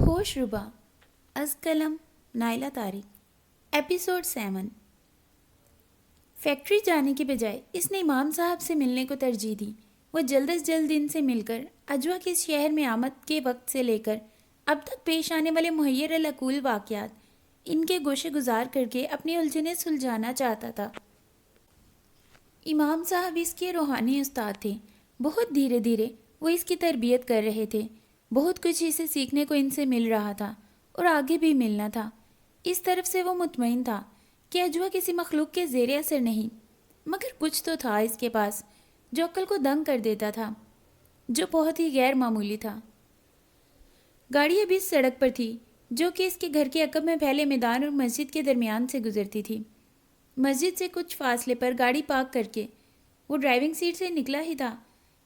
ہوش ربا از قلم نائلہ طارق ایپیسوڈ 7۔ فیکٹری جانے کے بجائے اس نے امام صاحب سے ملنے کو ترجیح دی۔ وہ جلد از جلد ان سے مل کر اجوا کے شہر میں آمد کے وقت سے لے کر اب تک پیش آنے والے محیر العقول واقعات ان کے گوشے گزار کر کے اپنی الجھنیں سلجھانا چاہتا تھا۔ امام صاحب اس کے روحانی استاد تھے۔ بہت دھیرے دھیرے وہ اس کی تربیت کر رہے تھے۔ بہت کچھ اسے سیکھنے کو ان سے مل رہا تھا اور آگے بھی ملنا تھا۔ اس طرف سے وہ مطمئن تھا کہ اجوا کسی مخلوق کے زیر اثر نہیں، مگر کچھ تو تھا اس کے پاس جو عقل کو دنگ کر دیتا تھا، جو بہت ہی غیر معمولی تھا۔ گاڑی ابھی اس سڑک پر تھی جو کہ اس کے گھر کے عقب میں پھیلے میدان اور مسجد کے درمیان سے گزرتی تھی۔ مسجد سے کچھ فاصلے پر گاڑی پارک کر کے وہ ڈرائیونگ سیٹ سے نکلا ہی تھا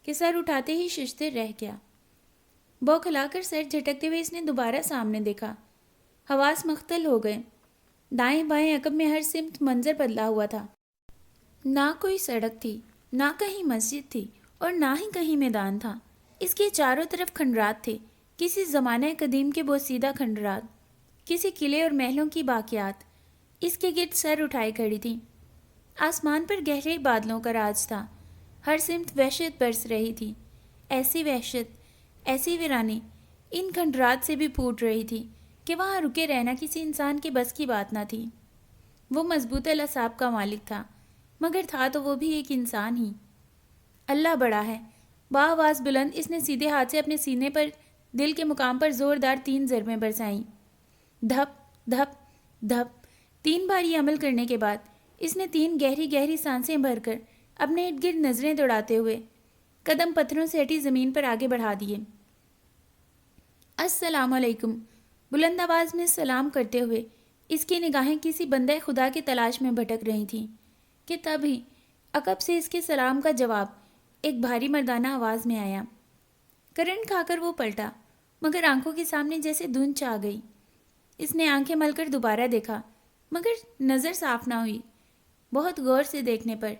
کہ سر اٹھاتے ہی ششدر رہ گیا۔ بوکھلا کر سر جھٹکتے ہوئے اس نے دوبارہ سامنے دیکھا۔ حواس مختل ہو گئے۔ دائیں بائیں عقب میں ہر سمت منظر بدلا ہوا تھا۔ نہ کوئی سڑک تھی، نہ کہیں مسجد تھی اور نہ ہی کہیں میدان تھا۔ اس کے چاروں طرف کھنڈرات تھے، کسی زمانہ قدیم کے بوسیدہ کھنڈرات، کسی قلعے اور محلوں کی باقیات اس کے گرد سر اٹھائے کھڑی تھیں۔ آسمان پر گہرے بادلوں کا راج تھا۔ ہر سمت وحشت برس رہی تھی۔ ایسی وحشت، ایسی ویرانی ان کھنڈرات سے بھی پھوٹ رہی تھی کہ وہاں رکے رہنا کسی انسان کے بس کی بات نہ تھی۔ وہ مضبوط الاعصاب کا مالک تھا، مگر تھا تو وہ بھی ایک انسان ہی۔ اللہ بڑا ہے، بآواز بلند اس نے سیدھے ہاتھ سے اپنے سینے پر دل کے مقام پر زوردار 3 ضربیں برسائیں۔ دھپ دھپ دھپ۔ 3 بار یہ عمل کرنے کے بعد اس نے 3 گہری گہری سانسیں بھر کر اپنے ارد گرد نظریں دوڑاتے ہوئے قدم پتھروں سے ہٹی زمین پر آگے بڑھا دیے۔ السلام علیکم، بلند آواز میں سلام کرتے ہوئے اس کی نگاہیں کسی بندہ خدا کی تلاش میں بھٹک رہی تھیں کہ تب ہی عقب سے اس کے سلام کا جواب ایک بھاری مردانہ آواز میں آیا۔ کرنٹ کھا کر وہ پلٹا، مگر آنکھوں کے سامنے جیسے دھند چھا گئی۔ اس نے آنکھیں مل کر دوبارہ دیکھا، مگر نظر صاف نہ ہوئی۔ بہت غور سے دیکھنے پر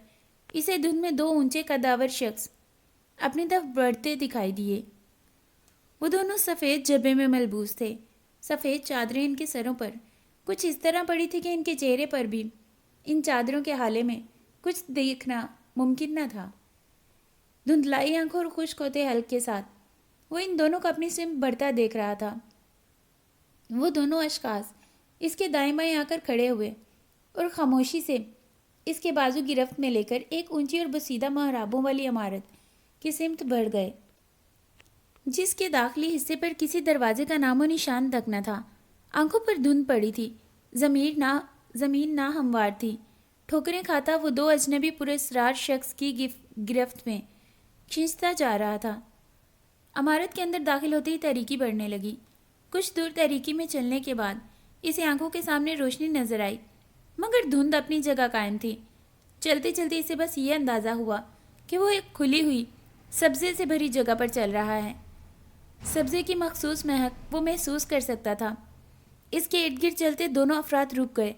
اسے دھند میں 2 اونچے قداور شخص اپنی طرف بڑھتے دکھائی دیے۔ وہ دونوں سفید جبے میں ملبوس تھے۔ سفید چادریں ان کے سروں پر کچھ اس طرح پڑی تھی کہ ان کے چہرے پر بھی ان چادروں کے حالے میں کچھ دیکھنا ممکن نہ تھا۔ دھندلائی آنکھوں اور خشک ہوتے حلق کے ساتھ وہ ان دونوں کو اپنی سمت بڑھتا دیکھ رہا تھا۔ وہ دونوں اشخاص اس کے دائیں بائیں آ کر کھڑے ہوئے اور خاموشی سے اس کے بازو گرفت میں لے کر ایک اونچی اور بسیدہ محرابوں والی عمارت کی سمت بڑھ گئے، جس کے داخلی حصے پر کسی دروازے کا نام و نشان تک نہ تھا۔ آنکھوں پر دھند پڑی تھی، زمین نہ ہموار تھی۔ ٹھوکریں کھاتا وہ 2 اجنبی پراسرار شخص کی گرفت میں کھنچتا جا رہا تھا۔ عمارت کے اندر داخل ہوتے ہی تاریکی بڑھنے لگی۔ کچھ دور تاریکی میں چلنے کے بعد اسے آنکھوں کے سامنے روشنی نظر آئی، مگر دھند اپنی جگہ قائم تھی۔ چلتے چلتے اسے بس یہ اندازہ ہوا کہ وہ ایک کھلی ہوئی سبزے سے بھری جگہ پر چل رہا ہے۔ سبزے کی مخصوص مہک وہ محسوس کر سکتا تھا۔ اس کے ارد گرد چلتے دونوں افراد رک گئے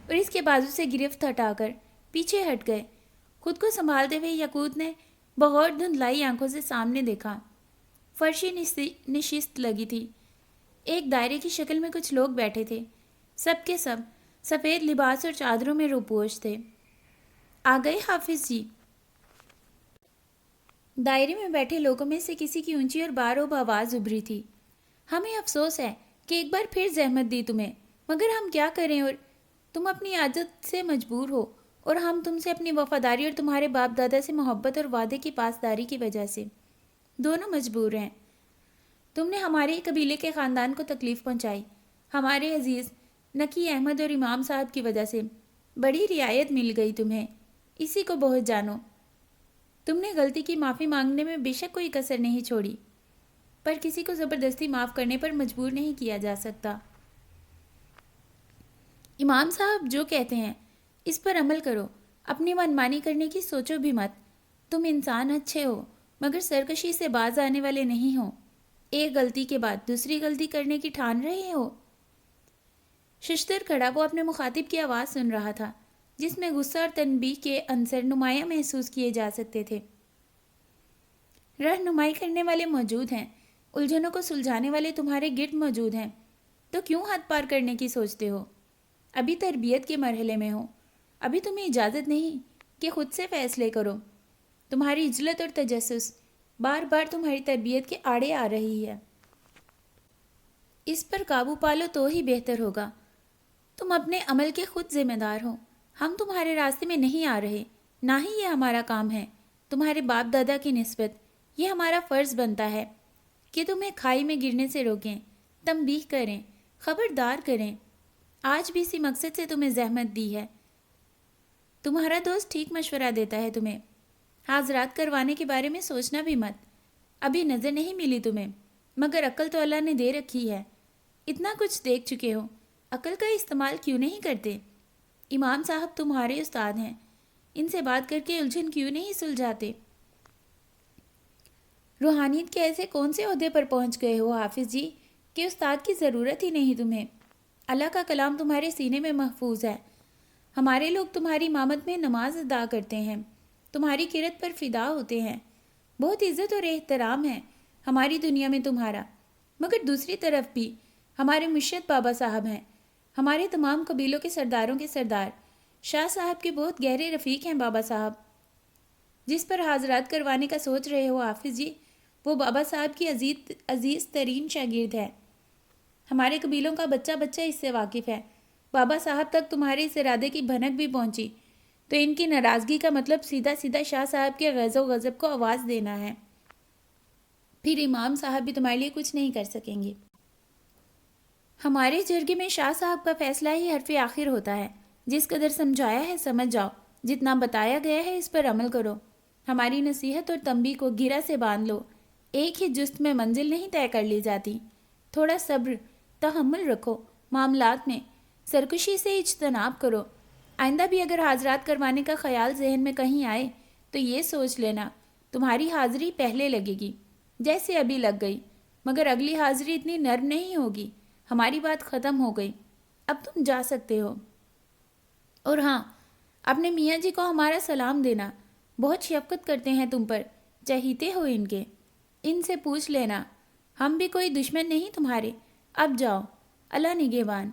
اور اس کے بازو سے گرفت ہٹا کر پیچھے ہٹ گئے۔ خود کو سنبھالتے ہوئے یاقوت نے بغور دھندلائی آنکھوں سے سامنے دیکھا۔ فرشی نشست لگی تھی۔ ایک دائرے کی شکل میں کچھ لوگ بیٹھے تھے۔ سب کے سب سفید لباس اور چادروں میں روپوش تھے۔ آ گئے حافظ جی؟ دائرے میں بیٹھے لوگوں میں سے کسی کی اونچی اور باروب آواز ابھری تھی۔ ہمیں افسوس ہے کہ ایک بار پھر زحمت دی تمہیں، مگر ہم کیا کریں، اور تم اپنی عادت سے مجبور ہو، اور ہم تم سے اپنی وفاداری اور تمہارے باپ دادا سے محبت اور وعدے کی پاسداری کی وجہ سے دونوں مجبور ہیں۔ تم نے ہمارے قبیلے کے خاندان کو تکلیف پہنچائی۔ ہمارے عزیز نکی احمد اور امام صاحب کی وجہ سے بڑی رعایت مل گئی تمہیں، اسی کو بہت جانو۔ تم نے غلطی کی معافی مانگنے میں بے شک کوئی کسر نہیں چھوڑی، پر کسی کو زبردستی معاف کرنے پر مجبور نہیں کیا جا سکتا۔ امام صاحب جو کہتے ہیں اس پر عمل کرو، اپنی منمانی کرنے کی سوچو بھی مت۔ تم انسان اچھے ہو، مگر سرکشی سے باز آنے والے نہیں ہو۔ ایک غلطی کے بعد دوسری غلطی کرنے کی ٹھان رہے ہو۔ ششتر کھڑا وہ اپنے مخاطب کی آواز سن رہا تھا، جس میں غصہ اور تنبیہ کے عنصر نمایاں محسوس کیے جا سکتے تھے۔ رہنمائی کرنے والے موجود ہیں، الجھنوں کو سلجھانے والے تمہارے گرد موجود ہیں، تو کیوں حد پار کرنے کی سوچتے ہو؟ ابھی تربیت کے مرحلے میں ہو، ابھی تمہیں اجازت نہیں کہ خود سے فیصلے کرو۔ تمہاری عجلت اور تجسس بار بار تمہاری تربیت کے آڑے آ رہی ہے، اس پر قابو پالو تو ہی بہتر ہوگا۔ تم اپنے عمل کے خود ذمہ دار ہو، ہم تمہارے راستے میں نہیں آ رہے، نہ ہی یہ ہمارا کام ہے۔ تمہارے باپ دادا کی نسبت یہ ہمارا فرض بنتا ہے کہ تمہیں کھائی میں گرنے سے روکیں، تنبیہ کریں، خبردار کریں۔ آج بھی اسی مقصد سے تمہیں زحمت دی ہے۔ تمہارا دوست ٹھیک مشورہ دیتا ہے تمہیں، حاضرات کروانے کے بارے میں سوچنا بھی مت۔ ابھی نظر نہیں ملی تمہیں، مگر عقل تو اللہ نے دے رکھی ہے۔ اتنا کچھ دیکھ چکے ہو، عقل کا استعمال کیوں نہیں کرتے؟ امام صاحب تمہارے استاد ہیں، ان سے بات کر کے الجھن کیوں نہیں سلجھاتے؟ روحانیت کے ایسے کون سے عہدے پر پہنچ گئے ہو حافظ جی کہ استاد کی ضرورت ہی نہیں تمہیں؟ اللہ کا کلام تمہارے سینے میں محفوظ ہے۔ ہمارے لوگ تمہاری امامت میں نماز ادا کرتے ہیں، تمہاری کرت پر فدا ہوتے ہیں، بہت عزت اور احترام ہے ہماری دنیا میں تمہارا۔ مگر دوسری طرف بھی ہمارے مرشد بابا صاحب ہیں، ہمارے تمام قبیلوں کے سرداروں کے سردار، شاہ صاحب کے بہت گہرے رفیق ہیں بابا صاحب۔ جس پر حاضرات کروانے کا سوچ رہے ہو حافظ جی، وہ بابا صاحب کی عزیز ترین شاگرد ہے۔ ہمارے قبیلوں کا بچہ بچہ اس سے واقف ہے۔ بابا صاحب تک تمہارے اس ارادے کی بھنک بھی پہنچی تو ان کی ناراضگی کا مطلب سیدھا سیدھا شاہ صاحب کے غیظ و غضب کو آواز دینا ہے۔ پھر امام صاحب بھی تمہارے لیے کچھ نہیں کر سکیں گے۔ ہمارے جرگے میں شاہ صاحب کا فیصلہ ہی حرف آخر ہوتا ہے۔ جس قدر سمجھایا ہے سمجھ جاؤ، جتنا بتایا گیا ہے اس پر عمل کرو۔ ہماری نصیحت اور تنبیہ کو گرہ سے باندھ لو۔ ایک ہی جست میں منزل نہیں طے کر لی جاتی۔ تھوڑا صبر تحمل رکھو، معاملات میں سرکشی سے اجتناب کرو۔ آئندہ بھی اگر حاضرات کروانے کا خیال ذہن میں کہیں آئے تو یہ سوچ لینا تمہاری حاضری پہلے لگے گی جیسے ابھی لگ گئی، مگر اگلی حاضری اتنی نرم نہیں ہوگی۔ ہماری بات ختم ہو گئی، اب تم جا سکتے ہو۔ اور ہاں، اپنے میاں جی کو ہمارا سلام دینا، بہت شفقت کرتے ہیں تم پر، چہیتے ہو ان کے۔ ان سے پوچھ لینا، ہم بھی کوئی دشمن نہیں تمہارے۔ اب جاؤ، اللہ نگہبان۔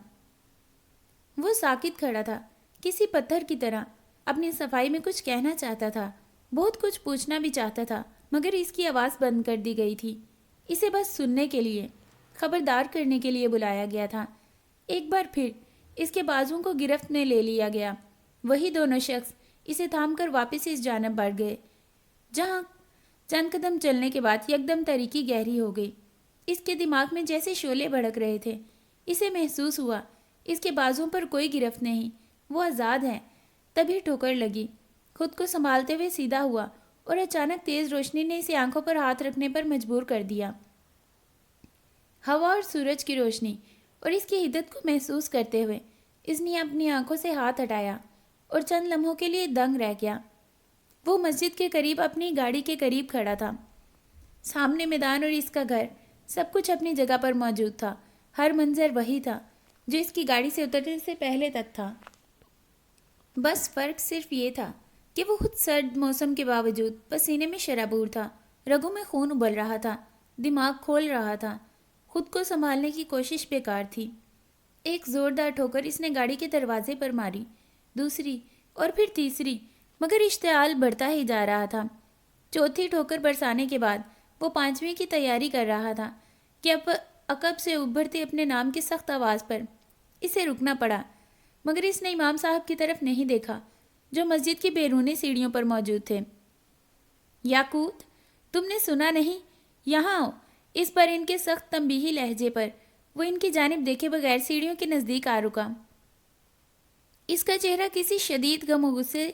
وہ ساکت کھڑا تھا، کسی پتھر کی طرح، اپنی صفائی میں کچھ کہنا چاہتا تھا، بہت کچھ پوچھنا بھی چاہتا تھا، مگر اس کی آواز بند کر دی گئی تھی۔ اسے بس سننے کے لیے، خبردار کرنے کے لیے بلایا گیا تھا۔ ایک بار پھر اس کے بازوؤں کو گرفت میں لے لیا گیا۔ وہی دونوں شخص اسے تھام کر واپس اس جانب بڑھ گئے، جہاں چند قدم چلنے کے بعد یکدم تاریکی گہری ہو گئی۔ اس کے دماغ میں جیسے شعلے بھڑک رہے تھے۔ اسے محسوس ہوا اس کے بازوؤں پر کوئی گرفت نہیں، وہ آزاد ہے۔ تبھی ٹھوکر لگی، خود کو سنبھالتے ہوئے سیدھا ہوا اور اچانک تیز روشنی نے اسے آنکھوں پر ہاتھ رکھنے پر مجبور کر دیا۔ ہوا اور سورج کی روشنی اور اس کی حدت کو محسوس کرتے ہوئے اس نے اپنی آنکھوں سے ہاتھ ہٹایا اور چند لمحوں کے لیے دنگ رہ گیا۔ وہ مسجد کے قریب اپنی گاڑی کے قریب کھڑا تھا۔ سامنے میدان اور اس کا گھر، سب کچھ اپنی جگہ پر موجود تھا۔ ہر منظر وہی تھا جو اس کی گاڑی سے اترنے سے پہلے تک تھا۔ بس فرق صرف یہ تھا کہ وہ خود سرد موسم کے باوجود پسینے میں شرابور تھا، رگوں میں خون ابل رہا تھا، دماغ کھول رہا تھا، خود کو سنبھالنے کی کوشش بیکار تھی۔ ایک زوردار ٹھوکر اس نے گاڑی کے دروازے پر ماری، دوسری اور پھر تیسری، مگر اشتعال بڑھتا ہی جا رہا تھا۔ چوتھی ٹھوکر برسانے کے بعد وہ پانچویں کی تیاری کر رہا تھا کہ اب عقب سے ابھرتے اپنے نام کی سخت آواز پر اسے رکنا پڑا، مگر اس نے امام صاحب کی طرف نہیں دیکھا جو مسجد کی بیرونی سیڑھیوں پر موجود تھے۔ یاقوت، تم نے سنا نہیں؟ یہاں آؤ۔ اس پر ان کے سخت تنبیہی لہجے پر وہ ان کی جانب دیکھے بغیر سیڑھیوں کے نزدیک آ رکا۔ اس کا چہرہ کسی شدید غم و غصے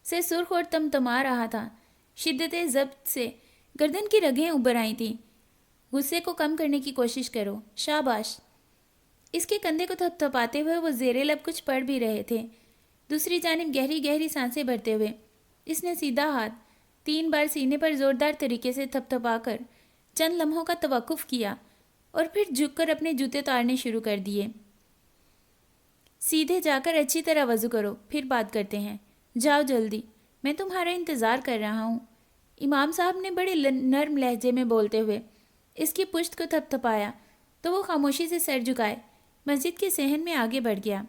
سے سرخ اور تمتما رہا تھا۔ شدت ضبط سے گردن کی رگیں ابھر آئی تھیں۔ غصے کو کم کرنے کی کوشش کرو، شاباش۔ اس کے کندھے کو تھپ تھپاتے ہوئے وہ زیر لب کچھ پڑھ بھی رہے تھے۔ دوسری جانب گہری گہری سانسیں بھرتے ہوئے اس نے سیدھا ہاتھ 3 بار سینے پر زوردار طریقے سے تھپ تھپا کر چند لمحوں کا توقف کیا اور پھر جھک کر اپنے جوتے اتارنے شروع کر دیے۔ سیدھے جا کر اچھی طرح وضو کرو، پھر بات کرتے ہیں۔ جاؤ جلدی، میں تمہارا انتظار کر رہا ہوں۔ امام صاحب نے بڑے نرم لہجے میں بولتے ہوئے اس کی پشت کو تھپتھپایا تو وہ خاموشی سے سر جھکائے مسجد کے صحن میں آگے بڑھ گیا۔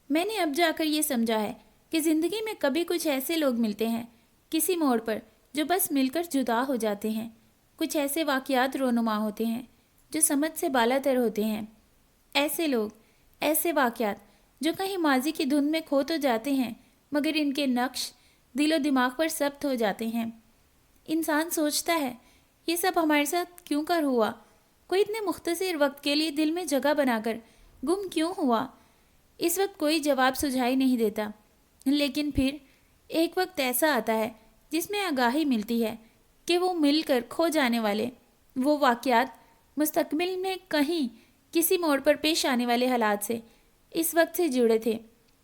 میں نے اب جا کر یہ سمجھا ہے کہ زندگی میں کبھی کچھ ایسے لوگ ملتے ہیں کسی موڑ پر جو بس مل کر جدا ہو جاتے ہیں۔ کچھ ایسے واقعات رونما ہوتے ہیں جو سمجھ سے بالا تر ہوتے ہیں۔ ایسے لوگ، ایسے واقعات جو کہیں ماضی کی دھند میں کھو تو جاتے ہیں مگر ان کے نقش دل و دماغ پر ثبت ہو جاتے ہیں۔ انسان سوچتا ہے یہ سب ہمارے ساتھ کیوں کر ہوا؟ کوئی اتنے مختصر وقت کے لیے دل میں جگہ بنا کر گم کیوں ہوا؟ اس وقت کوئی جواب سجھائی نہیں دیتا، لیکن پھر ایک وقت ایسا آتا ہے جس میں آگاہی ملتی ہے کہ وہ مل کر کھو جانے والے وہ واقعات مستقبل میں کہیں کسی موڑ پر پیش آنے والے حالات سے اس وقت سے جڑے تھے۔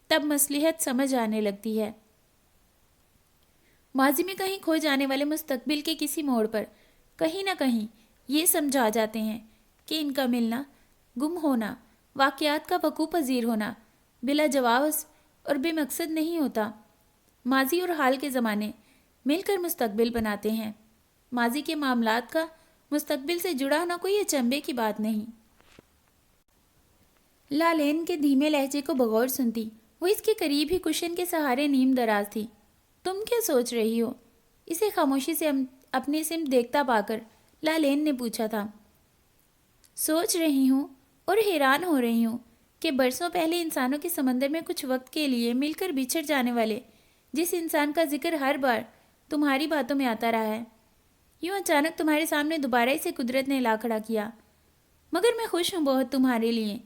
تب مصلحت سمجھ آنے لگتی ہے۔ ماضی میں کہیں کھو جانے والے مستقبل کے کسی موڑ پر کہیں نہ کہیں یہ سمجھا جاتے ہیں کہ ان کا ملنا، گم ہونا، واقعات کا وقوع پذیر ہونا بلا جواز اور بے مقصد نہیں ہوتا۔ ماضی اور حال کے زمانے مل کر مستقبل بناتے ہیں۔ ماضی کے معاملات کا مستقبل سے جڑا ہونا کوئی اچنبھے کی بات نہیں۔ لالین کے دھیمے لہجے کو بغور سنتی وہ اس کے قریب ہی کشن کے سہارے نیم دراز تھی۔ تم کیا سوچ رہی ہو؟ اسے خاموشی سے اپنی سمت دیکھتا پا کر لالین نے پوچھا تھا۔ سوچ رہی ہوں اور حیران ہو رہی ہوں کہ برسوں پہلے انسانوں کے سمندر میں کچھ وقت کے لیے مل کر بچھڑ جانے والے جس انسان کا ذکر ہر بار تمہاری باتوں میں آتا رہا ہے، یوں اچانک تمہارے سامنے دوبارہ اسے قدرت نے لا کھڑا کیا۔ مگر میں خوش ہوں بہت تمہارے لیے۔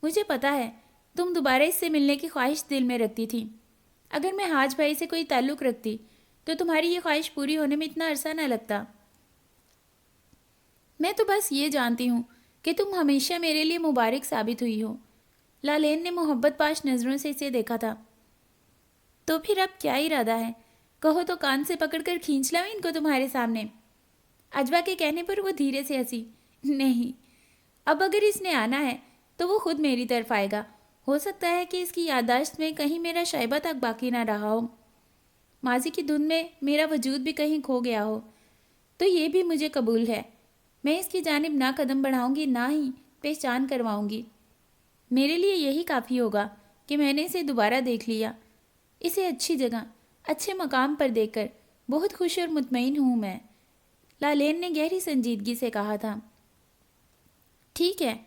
مجھے پتا ہے تم دوبارہ اس سے ملنے کی خواہش دل میں رکھتی تھی۔ اگر میں حاج بھائی سے کوئی تعلق رکھتی تو تمہاری یہ خواہش پوری ہونے میں اتنا عرصہ نہ لگتا۔ میں تو بس یہ جانتی ہوں کہ تم ہمیشہ میرے لیے مبارک ثابت ہوئی ہو۔ لالین نے محبت پاش نظروں سے اسے دیکھا تھا۔ تو پھر اب کیا ارادہ ہے؟ کہو تو کان سے پکڑ کر کھینچ لاؤں ان کو تمہارے سامنے۔ اجوا کے کہنے پر وہ دھیرے سے ہنسی۔ نہیں، اب اگر اس نے آنا ہے تو وہ خود میری طرف آئے گا۔ ہو سکتا ہے کہ اس کی یادداشت میں کہیں میرا شائبہ تک باقی نہ رہا ہو، ماضی کی دھن میں میرا وجود بھی کہیں کھو گیا ہو، تو یہ بھی مجھے قبول ہے۔ میں اس کی جانب نہ قدم بڑھاؤں گی نہ ہی پہچان کرواؤں گی۔ میرے لیے یہی کافی ہوگا کہ میں نے اسے دوبارہ دیکھ لیا۔ اسے اچھی جگہ، اچھے مقام پر دیکھ کر بہت خوش اور مطمئن ہوں میں۔ لالین نے گہری سنجیدگی سے کہا تھا۔ ٹھیک ہے،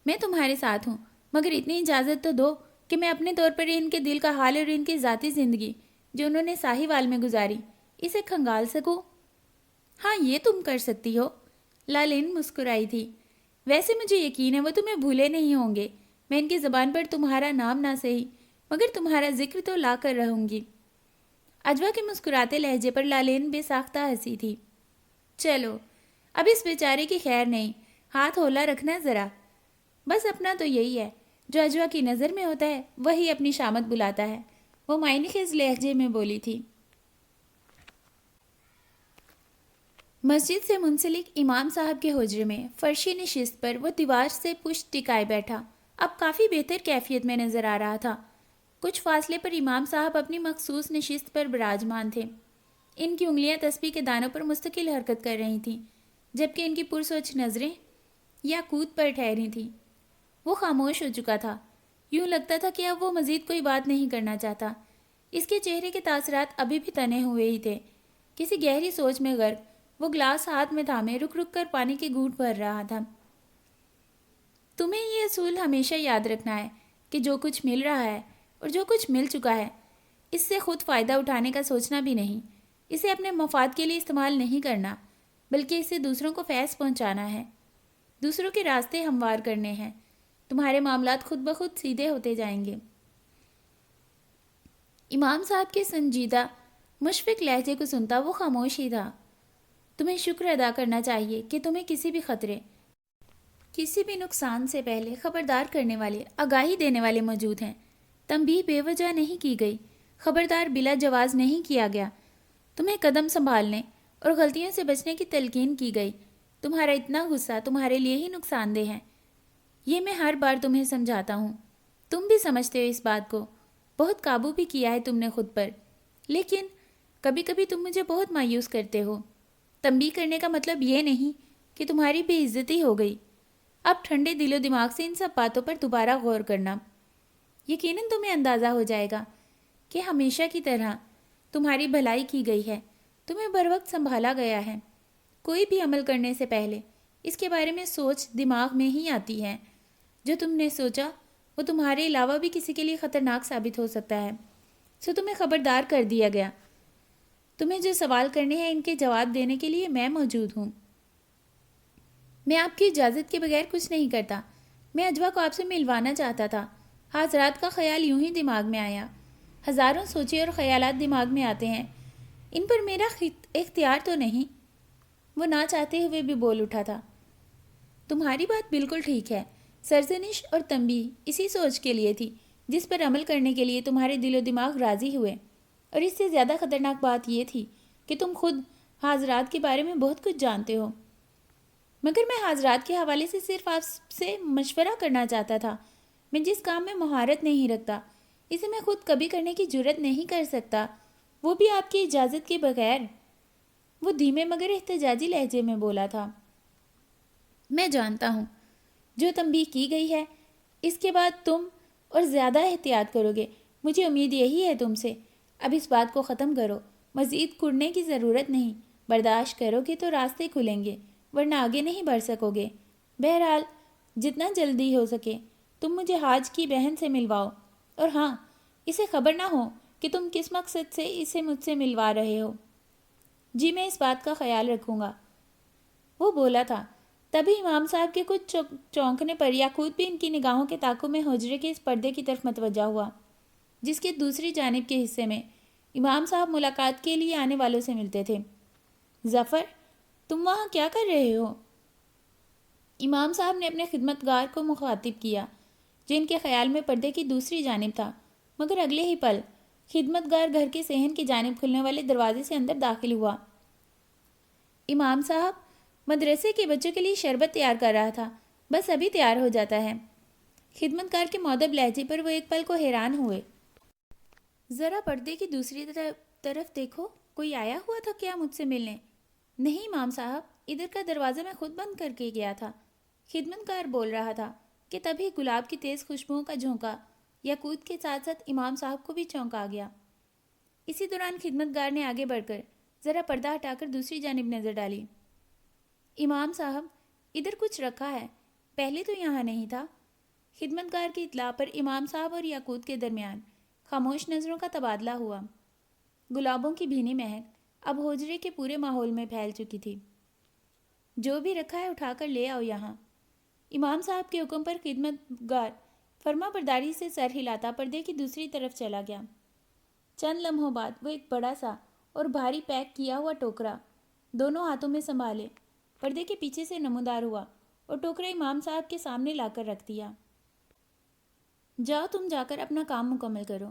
میں تمہارے ساتھ ہوں، مگر اتنی اجازت تو دو کہ میں اپنے طور پر ان کے دل کا حال اور ان کی ذاتی زندگی جو انہوں نے ساہیوال میں گزاری اسے کھنگال سکوں۔ ہاں، یہ تم کر سکتی ہو۔ لالین مسکرائی تھی۔ ویسے مجھے یقین ہے وہ تمہیں بھولے نہیں ہوں گے۔ میں ان کی زبان پر تمہارا نام نہ صحیح مگر تمہارا ذکر تو لا کر رہوں گی۔ اجوا کے مسکراتے لہجے پر لالین بے ساختہ ہنسی تھی۔ چلو، اب اس بیچارے کی خیر نہیں، ہاتھ ہولا رکھنا ذرا۔ بس اپنا تو یہی ہے، جو اجوا کی نظر میں ہوتا ہے وہی اپنی شامت بلاتا ہے، وہ معنی خیز لہجے میں بولی تھی۔ مسجد سے منسلک امام صاحب کے حجرے میں فرشی نشست پر وہ دیوار سے پشت ٹکائے بیٹھا اب کافی بہتر کیفیت میں نظر آ رہا تھا۔ کچھ فاصلے پر امام صاحب اپنی مخصوص نشست پر براجمان تھے۔ ان کی انگلیاں تسبیح کے دانوں پر مستقل حرکت کر رہی تھیں، جبکہ ان کی پرسوچ نظریں یاقوت پر ٹھہری تھیں۔ وہ خاموش ہو چکا تھا، یوں لگتا تھا کہ اب وہ مزید کوئی بات نہیں کرنا چاہتا۔ اس کے چہرے کے تاثرات ابھی بھی تنے ہوئے ہی تھے۔ کسی گہری سوچ میں غرق وہ گلاس ہاتھ میں تھامے رک رک کر پانی کے گھونٹ بھر رہا تھا۔ تمہیں یہ اصول ہمیشہ یاد رکھنا ہے کہ جو کچھ مل رہا ہے اور جو کچھ مل چکا ہے اس سے خود فائدہ اٹھانے کا سوچنا بھی نہیں، اسے اپنے مفاد کے لیے استعمال نہیں کرنا، بلکہ اسے دوسروں کو فیض پہنچانا ہے، دوسروں کے راستے ہموار کرنے ہیں۔ تمہارے معاملات خود بخود سیدھے ہوتے جائیں گے۔ امام صاحب کے سنجیدہ مشفق لہجے کو سنتا وہ خاموش ہی تھا۔ تمہیں شکر ادا کرنا چاہیے کہ تمہیں کسی بھی خطرے، کسی بھی نقصان سے پہلے خبردار کرنے والے، آگاہی دینے والے موجود ہیں۔ تنبیہ بے وجہ نہیں کی گئی، خبردار بلا جواز نہیں کیا گیا۔ تمہیں قدم سنبھالنے اور غلطیوں سے بچنے کی تلقین کی گئی۔ تمہارا اتنا غصہ تمہارے لیے ہی نقصان دہ ہے، یہ میں ہر بار تمہیں سمجھاتا ہوں۔ تم بھی سمجھتے ہو اس بات کو، بہت قابو بھی کیا ہے تم نے خود پر، لیکن کبھی کبھی تم مجھے بہت مایوس کرتے ہو۔ تنبیہ کرنے کا مطلب یہ نہیں کہ تمہاری بے عزتی ہو گئی. اب ٹھنڈے دل و دماغ سے ان سب باتوں پر دوبارہ غور کرنا. یقیناً تمہیں اندازہ ہو جائے گا کہ ہمیشہ کی طرح تمہاری بھلائی کی گئی ہے. تمہیں بر وقت سنبھالا گیا ہے. کوئی بھی عمل کرنے سے پہلے اس کے بارے میں سوچ دماغ میں ہی آتی ہے. جو تم نے سوچا وہ تمہارے علاوہ بھی کسی کے لیے خطرناک ثابت ہو سکتا ہے. سو تمہیں خبردار کر دیا گیا. تمہیں جو سوال کرنے ہیں ان کے جواب دینے کے لیے میں موجود ہوں. میں آپ کی اجازت کے بغیر کچھ نہیں کرتا. میں اجوا کو آپ سے ملوانا چاہتا تھا. حضرات کا خیال یوں ہی دماغ میں آیا. ہزاروں سوچے اور خیالات دماغ میں آتے ہیں. ان پر میرا اختیار تو نہیں. وہ نہ چاہتے ہوئے بھی بول اٹھا تھا. تمہاری بات بالکل ٹھیک ہے. سرزنش اور تنبیہ اسی سوچ کے لیے تھی جس پر عمل کرنے کے لیے تمہارے دل و دماغ راضی ہوئے. اور اس سے زیادہ خطرناک بات یہ تھی کہ تم خود حضرات کے بارے میں بہت کچھ جانتے ہو. مگر میں حضرات کے حوالے سے صرف آپ سے مشورہ کرنا چاہتا تھا. میں جس کام میں مہارت نہیں رکھتا اسے میں خود کبھی کرنے کی جرت نہیں کر سکتا، وہ بھی آپ کی اجازت کے بغیر. وہ دھیمے مگر احتجاجی لہجے میں بولا تھا. میں جانتا ہوں جو تنبیہ کی گئی ہے اس کے بعد تم اور زیادہ احتیاط کرو گے. مجھے امید یہی ہے تم سے. اب اس بات کو ختم کرو. مزید کڑنے کی ضرورت نہیں. برداشت کرو گے تو راستے کھلیں گے ورنہ آگے نہیں بڑھ سکو گے. بہرحال جتنا جلدی ہو سکے تم مجھے حاج کی بہن سے ملواؤ. اور ہاں، اسے خبر نہ ہو کہ تم کس مقصد سے اسے مجھ سے ملوا رہے ہو. جی میں اس بات کا خیال رکھوں گا. وہ بولا تھا. تبھی امام صاحب کے کچھ چونکنے پر یاقوت بھی ان کی نگاہوں کے تعاقب میں حجرے کے اس پردے کی طرف متوجہ ہوا جس کے دوسری جانب کے حصے میں امام صاحب ملاقات کے لیے آنے والوں سے ملتے تھے. ظفر، تم وہاں کیا کر رہے ہو؟ امام صاحب نے اپنے خدمتگار کو مخاطب کیا جو ان کے خیال میں پردے کی دوسری جانب تھا. مگر اگلے ہی پل خدمتگار گھر کے صحن کی جانب کھلنے والے دروازے سے اندر داخل ہوا. امام صاحب مدرسے کے بچوں کے لیے شربت تیار کر رہا تھا. بس ابھی تیار ہو جاتا ہے. خدمتگار کے مؤدب لہجے پر وہ ایک پل کو حیران ہوئے. ذرا پردے کی دوسری طرف دیکھو. کوئی آیا ہوا تھا کیا مجھ سے ملنے؟ نہیں امام صاحب، ادھر کا دروازہ میں خود بند کر کے گیا تھا. خدمتگار بول رہا تھا کہ تبھی گلاب کی تیز خوشبوؤں کا جھونکا یاقوت کے ساتھ ساتھ امام صاحب کو بھی چونک آ گیا. اسی دوران خدمتگار نے آگے بڑھ کر ذرا پردہ ہٹا کر دوسری جانب نظر ڈالی. امام صاحب، ادھر کچھ رکھا ہے، پہلے تو یہاں نہیں تھا. خدمتگار کی اطلاع پر امام صاحب اور یاقوت کے درمیان خاموش نظروں کا تبادلہ ہوا. گلابوں کی بھینی مہک اب حجرے کے پورے ماحول میں پھیل چکی تھی. جو بھی رکھا ہے اٹھا کر لے آؤ یہاں. امام صاحب کے حکم پر خدمتگار فرما برداری سے سر ہلاتا پردے کی دوسری طرف چلا گیا. چند لمحوں بعد وہ ایک بڑا سا اور بھاری پیک کیا ہوا ٹوکرا دونوں ہاتھوں میں سنبھالے پردے کے پیچھے سے نمودار ہوا اور ٹوکرا امام صاحب کے سامنے لا کر رکھ دیا. جاؤ تم جا کر اپنا کام مکمل کرو.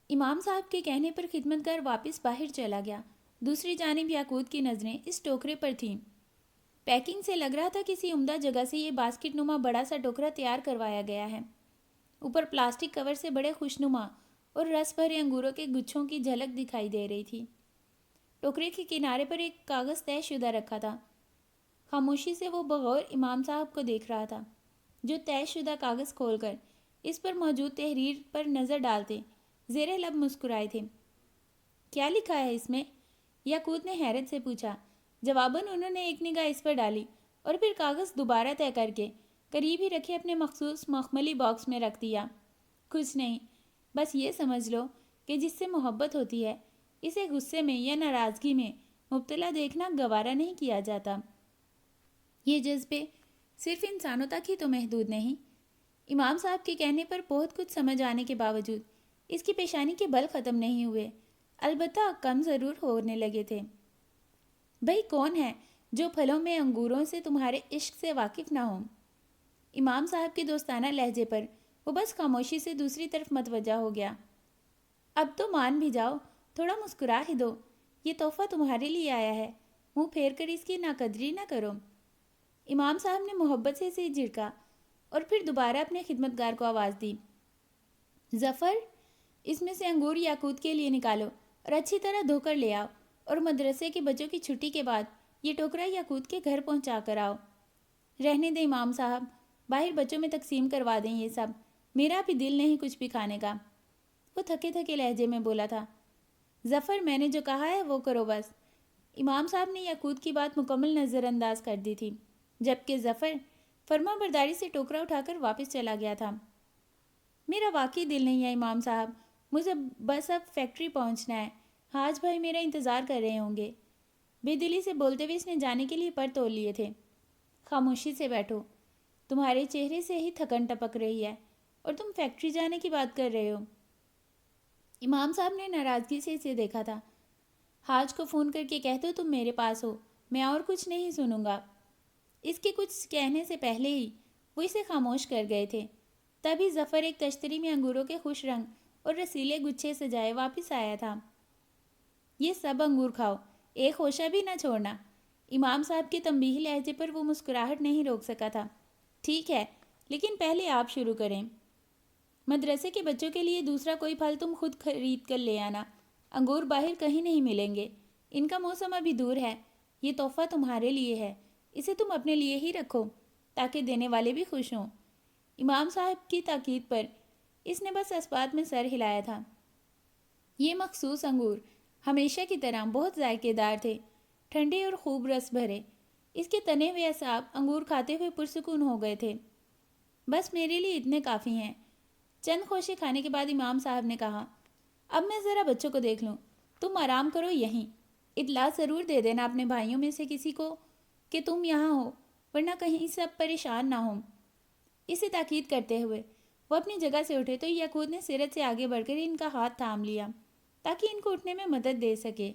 امام صاحب کے کہنے پر خدمتگار واپس باہر چلا گیا. دوسری جانب یاقوت کی نظریں اس ٹوکرے پر تھیں. پیکنگ سے لگ رہا تھا کسی عمدہ جگہ سے یہ باسکٹ نما بڑا سا ٹوکرا تیار کروایا گیا ہے. اوپر پلاسٹک کور سے بڑے خوشنما اور رس بھرے انگوروں کے گچھوں کی جھلک دکھائی دے رہی تھی. ٹوکرے کے کنارے پر ایک کاغذ طے شدہ رکھا تھا. خاموشی سے وہ بغور امام صاحب کو دیکھ رہا تھا جو طے شدہ کاغذ کھول کر اس پر موجود تحریر پر نظر ڈالتے زیر لب مسکرائے تھے. کیا لکھا ہے اس میں؟ یاقوت نے حیرت سے پوچھا. جواباً انہوں نے ایک نگاہ اس پر ڈالی اور پھر کاغذ دوبارہ طے کر کے قریب ہی رکھے اپنے مخصوص مخملی باکس میں رکھ دیا. کچھ نہیں، بس یہ سمجھ لو کہ جس سے محبت ہوتی ہے اسے غصے میں یا ناراضگی میں مبتلا دیکھنا گوارا نہیں کیا جاتا. یہ جذبے صرف انسانوں تک ہی تو محدود نہیں. امام صاحب کے کہنے پر بہت کچھ سمجھ آنے کے باوجود اس کی پیشانی کے بل ختم نہیں ہوئے، البتہ کم ضرور ہونے لگے تھے. بھئی کون ہے جو پھلوں میں انگوروں سے تمہارے عشق سے واقف نہ ہو؟ امام صاحب کے دوستانہ لہجے پر وہ بس خاموشی سے دوسری طرف متوجہ ہو گیا. اب تو مان بھی جاؤ، تھوڑا مسکرا ہی دو. یہ تحفہ تمہارے لیے آیا ہے، منہ پھیر کر اس کی ناقدری نہ کرو. امام صاحب نے محبت سے اسے جھڑکا اور پھر دوبارہ اپنے خدمتگار کو آواز دی. ظفر، اس میں سے انگور یاقوت کے لیے نکالو اور اچھی طرح دھو کر لے آؤ اور مدرسے کے بچوں کی چھٹی کے بعد یہ ٹوکرا یاقوت کے گھر پہنچا کر آؤ۔ رہنے دیں امام صاحب، باہر بچوں میں تقسیم کروا دیں یہ سب، میرا بھی دل نہیں کچھ بھی کھانے کا۔ وہ تھکے تھکے لہجے میں بولا تھا۔ ظفر میں نے جو کہا ہے وہ کرو بس۔ امام صاحب نے یاقوت کی بات مکمل نظر انداز کر دی تھی، جبکہ ظفر فرما برداری سے ٹوکرا اٹھا کر واپس چلا گیا تھا۔ میرا واقعی دل نہیں ہے امام صاحب، مجھے بس اب فیکٹری پہنچنا ہے، حاج بھائی میرا انتظار کر رہے ہوں گے۔ بے دلی سے بولتے ہوئے اس نے جانے کے لیے پر تول لیے تھے۔ خاموشی سے بیٹھو، تمہارے چہرے سے ہی تھکن ٹپک رہی ہے، اور تم فیکٹری جانے کی بات کر رہے ہو۔ امام صاحب نے ناراضگی سے اسے دیکھا تھا۔ حاج کو فون کر کے کہہ دو تم میرے پاس ہو، میں اور کچھ نہیں سنوں گا۔ اس کے کچھ کہنے سے پہلے ہی وہ اسے خاموش کر گئے تھے۔ تبھی ظفر ایک تشتری میں انگوروں کے خوش رنگ اور رسیلے گچھے سجائے واپس آیا تھا۔ یہ سب انگور کھاؤ، ایک خوشہ بھی نہ چھوڑنا۔ امام صاحب کے تنبیہی لہجے پر وہ مسکراہٹ نہیں روک سکا تھا۔ ٹھیک ہے، لیکن پہلے آپ شروع کریں۔ مدرسے کے بچوں کے لیے دوسرا کوئی پھل تم خود خرید کر لے آنا، انگور باہر کہیں نہیں ملیں گے، ان کا موسم ابھی دور ہے، یہ تحفہ تمہارے لیے ہے، اسے تم اپنے لیے ہی رکھو تاکہ دینے والے بھی خوش ہوں۔ امام صاحب کی تاکید پر اس نے بس اسبات میں سر ہلایا تھا۔ یہ مخصوص انگور ہمیشہ کی طرح بہت ذائقے دار تھے، ٹھنڈے اور خوب رس بھرے۔ اس کے تنے ہوئے اعصاب انگور کھاتے ہوئے پرسکون ہو گئے تھے۔ بس میرے لیے اتنے کافی ہیں۔ چند خوشے کھانے کے بعد امام صاحب نے کہا، اب میں ذرا بچوں کو دیکھ لوں، تم آرام کرو یہیں۔ اطلاع ضرور دے دینا اپنے بھائیوں میں سے کسی کو کہ تم یہاں ہو، ورنہ کہیں سب پریشان نہ ہوں۔ اسے تاکید کرتے ہوئے وہ اپنی جگہ سے اٹھے تو یاقوت نے سیرت سے آگے بڑھ کر ان کا ہاتھ تھام لیا تاکہ ان کو اٹھنے میں مدد دے سکے۔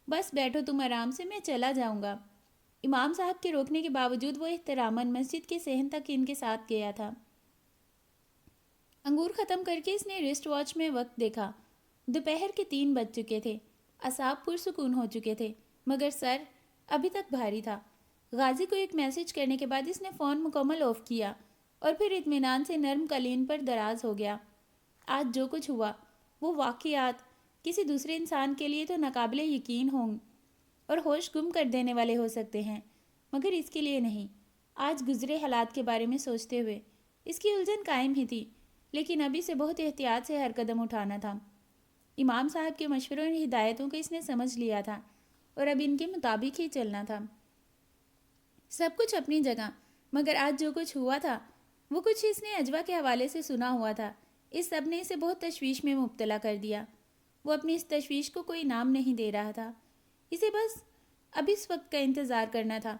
بس بیٹھو تم آرام سے، میں چلا جاؤں گا۔ امام صاحب کے روکنے کے باوجود وہ احتراماً مسجد کے صحن تک ان کے ساتھ گیا تھا۔ انگور ختم کر کے اس نے رسٹ واچ میں وقت دیکھا۔ دوپہر کے 3 بج چکے تھے۔ اعصاب پرسکون ہو چکے تھے، مگر سر ابھی تک بھاری تھا۔ غازی کو ایک میسج کرنے کے بعد اس نے فون مکمل آف کیا اور پھر اطمینان سے نرم قالین پر دراز ہو گیا۔ آج جو کچھ ہوا وہ واقعات کسی دوسرے انسان کے لیے تو ناقابل یقین ہوں اور ہوش گم کر دینے والے ہو سکتے ہیں، مگر اس کے لیے نہیں۔ آج گزرے حالات کے بارے میں سوچتے ہوئے اس کی الجھن قائم ہی تھی، لیکن ابھی سے بہت احتیاط سے ہر قدم اٹھانا تھا۔ امام صاحب کے مشوروں اور ہدایتوں کو اس نے سمجھ لیا تھا اور اب ان کے مطابق ہی چلنا تھا۔ سب کچھ اپنی جگہ، مگر آج جو کچھ ہوا تھا وہ کچھ اس نے اجوا کے حوالے سے سنا ہوا تھا۔ اس سب نے اسے بہت تشویش میں مبتلا کر دیا۔ وہ اپنی اس تشویش کو کوئی نام نہیں دے رہا تھا۔ اسے بس اب اس وقت کا انتظار کرنا تھا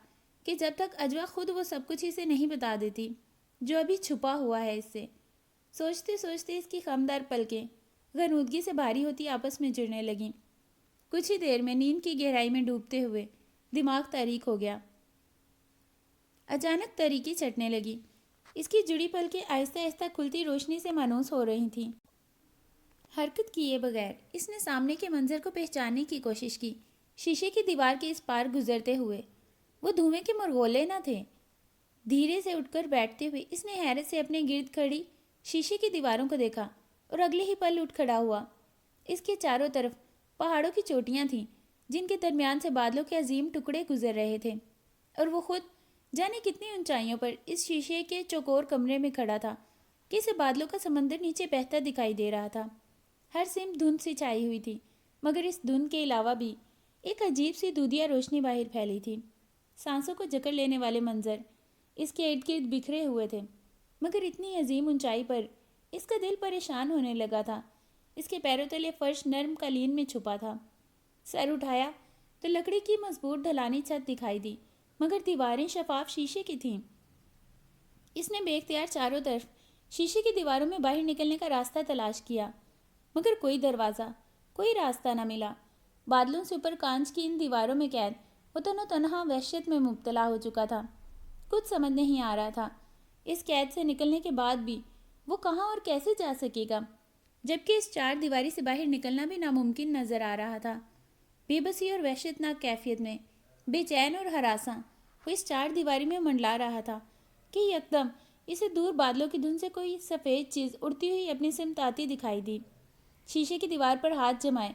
کہ جب تک اجوا خود وہ سب کچھ اسے نہیں بتا دیتی جو ابھی چھپا ہوا ہے اس سے۔ سوچتے سوچتے اس کی خمدار پلکیں غنودگی سے بھاری ہوتی آپس میں جڑنے لگیں۔ کچھ ہی دیر میں نیند کی گہرائی میں ڈوبتے ہوئے دماغ تاریک ہو گیا۔ اچانک تاریکی چھٹنے لگی۔ اس کی جڑی پلکیں آہستہ آہستہ کھلتی روشنی سے مانوس ہو رہی تھیں۔ حرکت کیے بغیر اس نے سامنے کے منظر کو پہچاننے کی کوشش کی۔ شیشے کی دیوار کے اس پار گزرتے ہوئے وہ دھوئیں کے مرغولے نہ تھے۔ دھیرے سے اٹھ کر بیٹھتے ہوئے اس نے حیرت سے اپنے گرد کھڑی شیشے کی دیواروں کو دیکھا اور اگلے ہی پل اٹھ کھڑا ہوا۔ اس کے چاروں طرف پہاڑوں کی چوٹیاں تھیں جن کے درمیان سے بادلوں کے عظیم ٹکڑے گزر رہے تھے، اور وہ خود جانے کتنی اونچائیوں پر اس شیشے کے چوکور کمرے میں کھڑا تھا کہ اسے بادلوں کا سمندر نیچے بہتا دکھائی دے رہا تھا۔ ہر سمت دھند سی چھائی ہوئی تھی، مگر اس دھند کے علاوہ بھی ایک عجیب سی دودھیا روشنی باہر پھیلی تھی۔ سانسوں کو جکڑ لینے والے منظر اس کے ارد گرد بکھرے ہوئے تھے، مگر اتنی عظیم اونچائی پر اس کا دل پریشان ہونے لگا تھا۔ اس کے پیروں تلے فرش نرم قالین میں چھپا تھا۔ سر اٹھایا تو لکڑی کی مضبوط ڈھلانی چھت دکھائی دی، مگر دیواریں شفاف شیشے کی تھیں۔ اس نے بے اختیار چاروں طرف شیشے کی دیواروں میں باہر نکلنے کا راستہ تلاش کیا، مگر کوئی دروازہ، کوئی راستہ نہ ملا۔ بادلوں سے اوپر کانچ کی ان دیواروں میں قید وہ تنہا وحشت میں مبتلا ہو چکا تھا۔ کچھ سمجھ نہیں آ رہا تھا اس قید سے نکلنے کے بعد بھی وہ کہاں اور کیسے جا سکے گا، جبکہ اس 4 دیواری سے باہر نکلنا بھی ناممکن نظر آ رہا تھا۔ بے بسی اور وحشت ناک کیفیت میں بے چین اور ہراساں وہ اس 4 دیواری میں منڈلا رہا تھا کہ یکدم اسے دور بادلوں کی دھند سے کوئی سفید چیز اڑتی ہوئی اپنی سمت آتی دکھائی دی۔ شیشے کی دیوار پر ہاتھ جمائے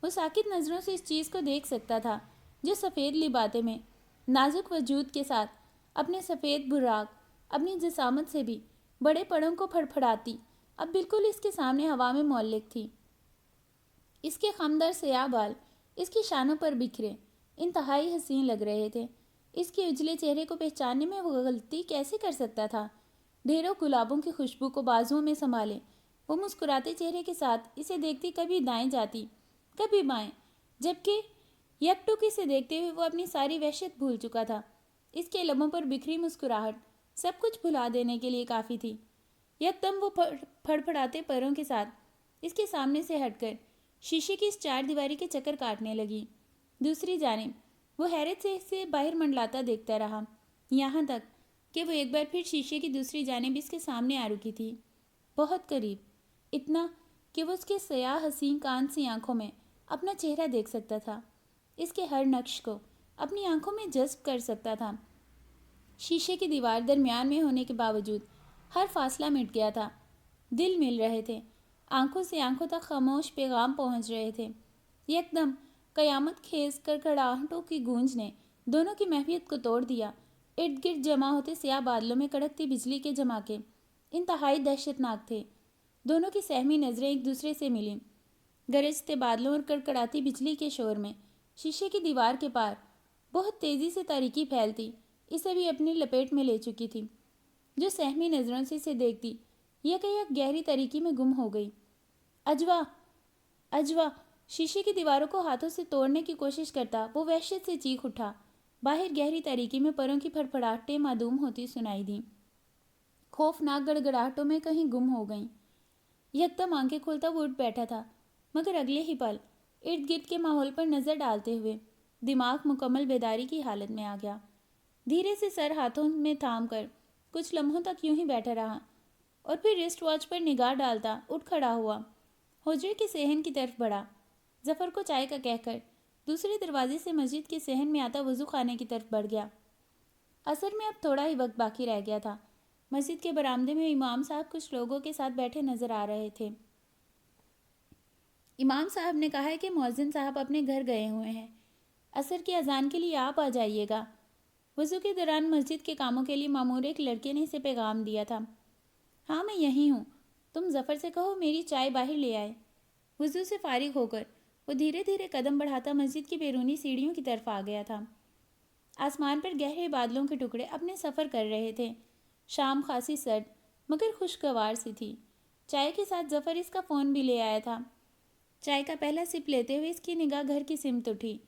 وہ ساکت نظروں سے اس چیز کو دیکھ سکتا تھا جو سفید لبادے میں نازک وجود کے ساتھ اپنے سفید براق اپنی جسامت سے بھی بڑے پڑوں کو پھڑپھڑاتی اب بالکل اس کے سامنے ہوا میں معلق تھی۔ اس کے خمدر سیاہ بال اس کی شانوں پر بکھرے انتہائی حسین لگ رہے تھے۔ اس کے اجلے چہرے کو پہچاننے میں وہ غلطی کیسے کر سکتا تھا؟ ڈھیروں گلابوں کی خوشبو کو بازوؤں میں سنبھالے وہ مسکراتے چہرے کے ساتھ اسے دیکھتی کبھی دائیں جاتی کبھی بائیں، جبکہ یکٹک اسے دیکھتے ہوئے وہ اپنی ساری وحشت بھول چکا تھا۔ اس کے لبوں پر بکھری مسکراہٹ سب کچھ بھلا دینے کے لیے کافی تھی۔ یکدم وہ پھڑپھڑاتے پیروں کے ساتھ اس کے سامنے سے ہٹ کر شیشے کی اس چار دیواری کے چکر کاٹنے لگی۔ دوسری جانب وہ حیرت سے اسے باہر منڈلاتا دیکھتا رہا، یہاں تک کہ وہ ایک بار پھر شیشے کی دوسری جانب اس کے سامنے آ رکی تھی، بہت قریب، اتنا کہ وہ اس کے سیاہ حسین کان سی آنکھوں میں اپنا چہرہ دیکھ سکتا تھا، اس کے ہر نقش کو اپنی آنکھوں میں جذب کر سکتا تھا۔ شیشے کی دیوار درمیان میں ہونے کے باوجود ہر فاصلہ مٹ گیا تھا، دل مل رہے تھے، آنکھوں سے آنکھوں تک خاموش پیغام پہنچ رہے تھے۔ یکدم قیامت خیز کڑکڑاہٹوں کی گونج نے دونوں کی محفیت کو توڑ دیا۔ ارد گرد جمع ہوتے سیاہ بادلوں میں کڑکتی بجلی کے جھماکے انتہائی دہشت ناک تھے۔ دونوں کی سہمی نظریں ایک دوسرے سے ملیں۔ گرجتے بادلوں اور کڑکڑاتی بجلی کے شور میں شیشے کی دیوار کے پار بہت تیزی سے تاریکی پھیلتی اسے بھی اپنی لپیٹ میں لے چکی تھی۔ جو سہمی نظروں سے اسے دیکھتی یک گہری تاریکی میں گم ہو گئی۔ اجوا، اجوا! شیشے کی دیواروں کو ہاتھوں سے توڑنے کی کوشش کرتا وہ وحشت سے چیخ اٹھا۔ باہر گہری تاریکی میں پروں کی پھڑپھڑاہٹیں معدوم ہوتی سنائی دیں، خوفناک گڑگڑاہٹوں میں کہیں گم ہو گئیں۔ یکدم آنکھیں کھولتا وہ اٹھ بیٹھا تھا، مگر اگلے ہی پل ارد گرد کے ماحول پر نظر ڈالتے ہوئے دماغ مکمل بیداری کی حالت میں آ گیا۔ دھیرے سے سر ہاتھوں میں تھام کر کچھ لمحوں تک یوں ہی بیٹھا رہا اور پھر ریسٹ واچ پر نگاہ ڈالتا اٹھ کھڑا ہوا، حجرے کے صحن کی طرف بڑھا، ظفر کو چائے کا کہہ کر دوسرے دروازے سے مسجد کے صحن میں آتا وضو خانے کی طرف بڑھ گیا۔ عصر میں اب تھوڑا ہی وقت باقی رہ گیا تھا۔ مسجد کے برآمدے میں امام صاحب کچھ لوگوں کے ساتھ بیٹھے نظر آ رہے تھے۔ امام صاحب نے کہا ہے کہ مؤذن صاحب اپنے گھر گئے ہوئے ہیں، عصر کی اذان کے لیے آپ آ جائیے گا۔ وضو کے دوران مسجد کے کاموں کے لیے مامور ایک لڑکے نے اسے پیغام دیا تھا۔ ہاں میں یہیں ہوں، تم ظفر سے کہو میری چائے باہر لے آئے۔ وضو سے فارغ ہو کر وہ دھیرے دھیرے قدم بڑھاتا مسجد کی بیرونی سیڑھیوں کی طرف آ گیا تھا۔ آسمان پر گہرے بادلوں کے ٹکڑے اپنے سفر کر رہے تھے۔ شام خاصی سرد مگر خوشگوار سی تھی۔ چائے کے ساتھ ظفر اس کا فون بھی لے آیا تھا۔ چائے کا پہلا سپ لیتے ہوئے اس کی نگاہ گھر کی سمت اٹھی۔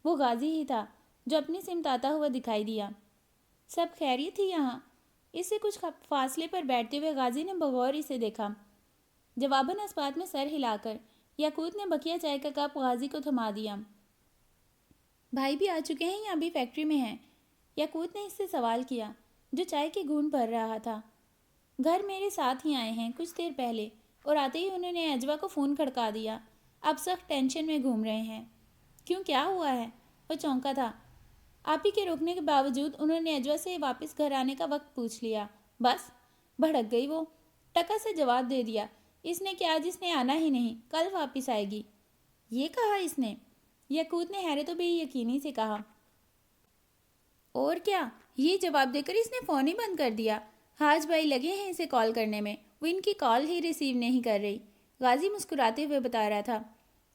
وہ غازی ہی تھا جو اپنی سمت آتا ہوا دکھائی دیا۔ سب خیریت تھی یہاں؟ اس سے کچھ فاصلے پر بیٹھتے ہوئے غازی نے بغور اسے دیکھا۔ جواباً اس بات میں سر ہلا کر یاقوت نے بقیہ چائے کا کپ غازی کو تھما دیا۔ بھائی بھی آ چکے ہیں یا ابھی فیکٹری میں ہیں؟ یاقوت نے اس سے سوال کیا جو چائے کی گھونٹ بھر رہا تھا۔ گھر میرے ساتھ ہی آئے ہیں کچھ دیر پہلے، اور آتے ہی انہوں نے اجوا کو فون کھڑکا دیا۔ اب سخت ٹینشن میں گھوم رہے ہیں۔ کیوں، کیا ہوا ہے؟ وہ چونکا تھا۔ آپ ہی کے روکنے کے باوجود انہوں نے اجوا سے واپس گھر آنے کا وقت پوچھ لیا۔ بس، بھڑک گئی وہ، ٹکا سے جواب دے دیا۔ اس نے کیا، جس نے آنا ہی نہیں، کل واپس آئے گی۔ یہ کہا اس نے؟ یاقوت نے حیرت و بے یقینی سے کہا۔ اور کیا، یہ جواب دے کر اس نے فون ہی بند کر دیا۔ حاج بھائی لگے ہیں اسے کال کرنے میں، وہ ان کی کال ہی ریسیو نہیں کر رہی۔ غازی مسکراتے ہوئے بتا رہا تھا۔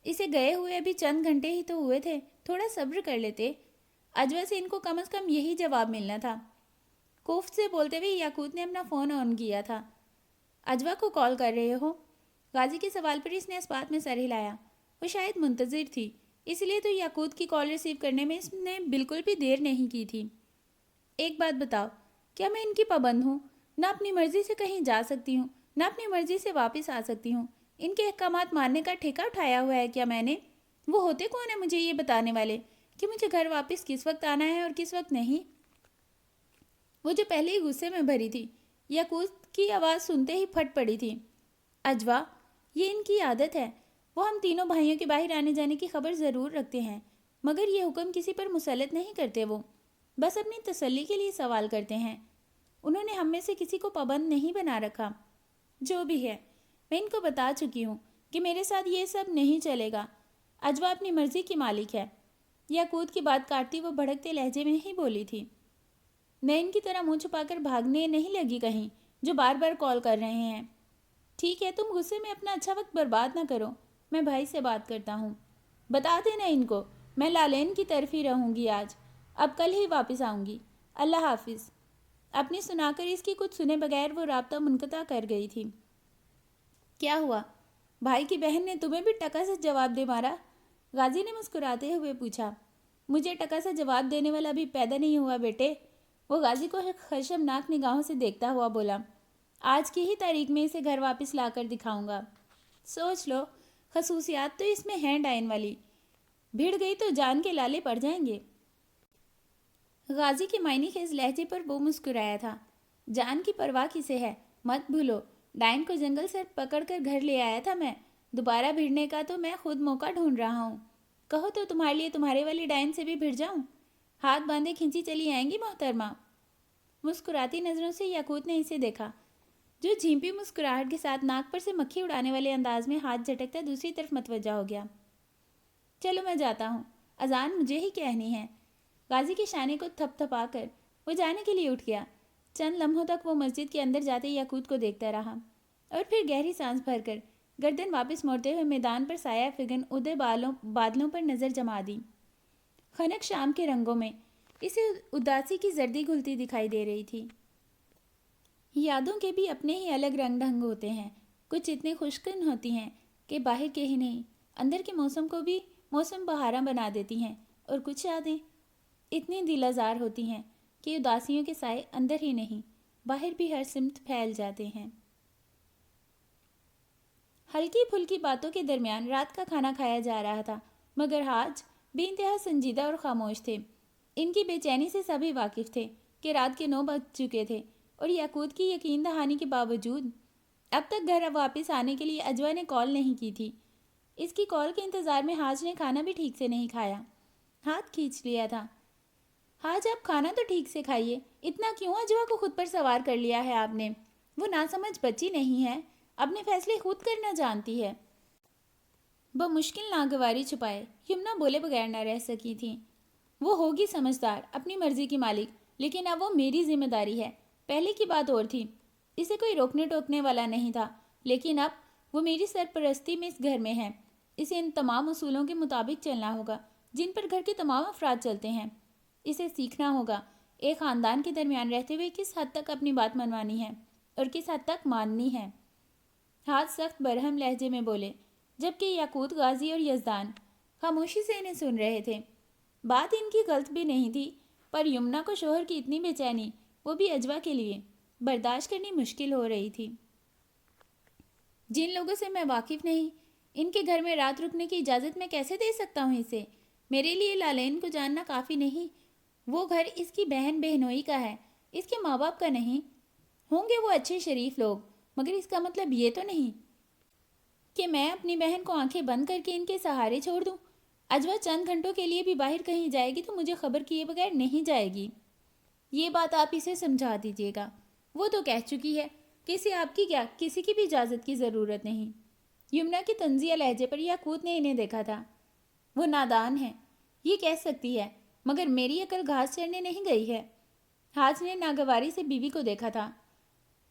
اسے گئے ہوئے ابھی چند گھنٹے ہی تو ہوئے تھے، تھوڑا صبر کر لیتے۔ اجوا سے ان کو کم از کم یہی جواب ملنا تھا۔ کوفت سے بولتے ہوئے یاقوت نے اپنا فون آن کیا تھا۔ اجوا کو کال کر رہے ہو؟ غازی کے سوال پر اس نے اس بات میں سر ہلایا۔ وہ شاید منتظر تھی، اس لیے تو یاقوت کی کال ریسیو کرنے میں اس نے بالکل بھی دیر نہیں کی تھی۔ ایک بات بتاؤ، کیا میں ان کی پابند ہوں؟ نہ اپنی مرضی سے کہیں جا سکتی ہوں، نہ اپنی مرضی سے واپس آ سکتی ہوں۔ ان کے احکامات ماننے کا ٹھیکہ اٹھایا ہوا ہے کیا میں نے؟ وہ ہوتے کون ہیں مجھے یہ بتانے والے کہ مجھے گھر واپس کس وقت آنا ہے اور کس وقت نہیں؟ وہ جو پہلے ہی غصے میں بھری تھی، یاقوت کی آواز سنتے ہی پھٹ پڑی تھی۔ اجوا، یہ ان کی عادت ہے، وہ ہم تینوں بھائیوں کے باہر آنے جانے کی خبر ضرور رکھتے ہیں، مگر یہ حکم کسی پر مسلط نہیں کرتے، وہ بس اپنی تسلی کے لیے سوال کرتے ہیں۔ انہوں نے ہم میں سے کسی کو پابند نہیں بنا رکھا۔ جو بھی ہے، میں ان کو بتا چکی ہوں کہ میرے ساتھ یہ سب نہیں چلے گا۔ اجوا اپنی مرضی کی مالک ہے۔ یاقوت کی بات کاٹتی وہ بھڑکتے لہجے میں ہی بولی تھی۔ میں ان کی طرح منہ چھپا کر بھاگنے نہیں لگی کہیں جو بار بار کال کر رہے ہیں۔ ٹھیک ہے، تم غصے میں اپنا اچھا وقت برباد نہ کرو، میں بھائی سے بات کرتا ہوں۔ بتا دینا ان کو میں لالین کی طرف ہی رہوں گی آج، اب کل ہی واپس آؤں گی۔ اللہ حافظ۔ اپنی سنا کر اس کی کچھ سنے بغیر وہ رابطہ منقطع کر گئی تھی۔ کیا ہوا؟ بھائی کی بہن نے تمہیں بھی ٹکا سے جواب دے مارا؟ غازی نے مسکراتے ہوئے پوچھا۔ مجھے ٹکا سے جواب دینے والا بھی پیدا نہیں ہوا بیٹے، وہ غازی کو خشمناک نگاہوں سے دیکھتا ہوا بولا۔ آج کی ہی تاریخ میں اسے گھر واپس لا کر دکھاؤں گا۔ سوچ لو، خصوصیات تو اس میں ہیں ڈائن والی، بھیڑ گئی تو جان کے لالے پڑ جائیں گے۔ غازی کے معنی خیز لہجے پر وہ مسکرایا تھا۔ جان کی پرواہ کسے ہے، مت بھولو، ڈائن کو جنگل سے پکڑ کر گھر لے آیا تھا میں، دوبارہ بھیڑنے کا تو میں خود موقع ڈھونڈ رہا ہوں۔ کہو تو تمہارے لیے تمہارے والی ڈائن سے بھی بھیڑ جاؤں؟ ہاتھ باندھے کھینچی چلی آئیں گی محترمہ۔ مسکراتی نظروں سے یاقوت نے اسے دیکھا، جو جھیمپی مسکراہٹ کے ساتھ ناک پر سے مکھی اڑانے والے انداز میں ہاتھ جھٹکتا دوسری طرف متوجہ ہو گیا۔ چلو میں جاتا ہوں، اذان مجھے ہی کہنی ہے۔ غازی کے شانے کو تھپ تھپا کر وہ جانے کے لیے اٹھ گیا۔ چند لمحوں تک وہ مسجد کے اندر جاتے یاقوت کو دیکھتا رہا، اور پھر گہری سانس بھر کر گردن واپس موڑتے ہوئے میدان پر سایہ فگن اودے بادلوں پر نظر جما دی۔ خنک شام کے رنگوں میں اسے اداسی کی زردی گھلتی دکھائی دے رہی تھی۔ یادوں کے بھی اپنے ہی الگ رنگ ڈھنگ ہوتے ہیں، کچھ اتنے خوشکن ہوتی ہیں کہ باہر کے ہی نہیں اندر کے موسم کو بھی موسم بہارا بنا دیتی ہیں، اور کچھ یادیں اتنی دل آزار ہوتی ہیں کہ اداسیوں کے سائے اندر ہی نہیں باہر بھی ہر سمت پھیل جاتے ہیں۔ ہلکی پھلکی باتوں کے درمیان رات کا کھانا کھایا جا رہا تھا، مگر حاج بے انتہا سنجیدہ اور خاموش تھے۔ ان کی بے چینی سے سبھی واقف تھے کہ رات کے 9 بج چکے تھے، اور یاقوت کی یقین دہانی کے باوجود اب تک گھر واپس آنے کے لیے اجوا نے کال نہیں کی تھی۔ اس کی کال کے انتظار میں حاج نے کھانا بھی ٹھیک سے نہیں کھایا، ہاتھ کھینچ لیا تھا۔ حاج آپ کھانا تو ٹھیک سے کھائیے، اتنا کیوں اجوا کو خود پر سوار کر لیا ہے آپ نے؟ وہ ناسمجھ بچی نہیں ہے، اپنے فیصلے خود کرنا جانتی ہے۔ بمشکل ناگواری چھپائے یمنا بولے بغیر نہ رہ سکی تھی۔ وہ ہوگی سمجھدار، اپنی مرضی کی مالک، لیکن اب وہ میری ذمہ داری ہے۔ پہلے کی بات اور تھی، اسے کوئی روکنے ٹوکنے والا نہیں تھا، لیکن اب وہ میری سرپرستی میں اس گھر میں ہے۔ اسے ان تمام اصولوں کے مطابق چلنا ہوگا جن پر گھر کے تمام افراد چلتے ہیں۔ اسے سیکھنا ہوگا ایک خاندان کے درمیان رہتے ہوئے کس حد تک اپنی بات منوانی ہے اور کس حد تک ماننی ہے۔ ہاتھ سخت برہم لہجے میں بولے، جبکہ یاقوت، غازی اور یزدان خاموشی سے انہیں سن رہے تھے۔ بات ان کی غلط بھی نہیں تھی، پر یمنا کو شوہر کی اتنی بے چینی، وہ بھی اجوا کے لیے، برداشت کرنی مشکل ہو رہی تھی۔ جن لوگوں سے میں واقف نہیں، ان کے گھر میں رات رکنے کی اجازت میں کیسے دے سکتا ہوں اسے؟ میرے لیے لالین کو جاننا کافی نہیں، وہ گھر اس کی بہن بہنوئی کا ہے، اس کے ماں باپ کا نہیں۔ ہوں گے وہ اچھے شریف لوگ، مگر اس کا مطلب یہ تو نہیں کہ میں اپنی بہن کو آنکھیں بند کر کے ان کے سہارے چھوڑ دوں۔ اجوا چند گھنٹوں کے لیے بھی باہر کہیں جائے گی تو مجھے خبر کیے بغیر نہیں جائے گی، یہ بات آپ اسے سمجھا دیجیے گا۔ وہ تو کہہ چکی ہے کہ اسے آپ کی کیا کسی کی بھی اجازت کی ضرورت نہیں۔ یمنا کے طنزیہ لہجے پر یاقوت نے انہیں دیکھا تھا۔ وہ نادان ہے، یہ کہہ سکتی ہے، مگر میری عقل گھاس چرنے نہیں گئی ہے۔ حاج نے ناگواری سے بیوی کو دیکھا تھا۔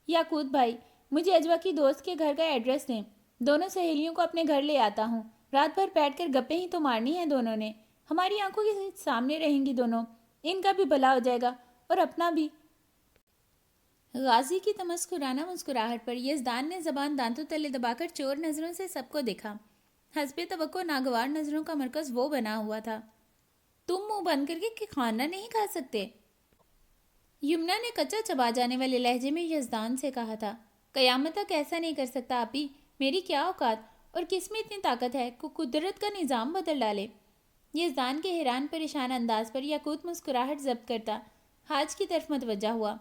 یاقوت بھائی، مجھے اجوا کی دوست کے گھر کا ایڈریس دیں، دونوں سہیلیوں کو اپنے گھر لے آتا ہوں، رات بھر بیٹھ کر گپیں ہی تو مارنی ہیں دونوں نے، ہماری آنکھوں کے سامنے رہیں گی دونوں، ان کا بھی بھلا ہو جائے گا اور اپنا بھی۔ غازی کی تمسخرانہ مسکراہٹ پر یزدان نے زبان دانتوں تلے دبا کر چور نظروں سے سب کو دیکھا۔ حسب توقع ناگوار نظروں کا مرکز وہ بنا ہوا تھا۔ تم منہ بند کر کے کھانا نہیں کھا سکتے؟ یمنا نے کچا چبا جانے والے لہجے میں یزدان سے کہا تھا۔ قیامت تک ایسا نہیں کر سکتا آپی، میری کیا اوقات اور کس میں اتنی طاقت ہے کہ قدرت کا نظام بدل ڈالے؟ یزدان کے حیران پریشان انداز پر یاقوت مسکراہٹ ضبط کرتا حاج کی طرف متوجہ ہوا،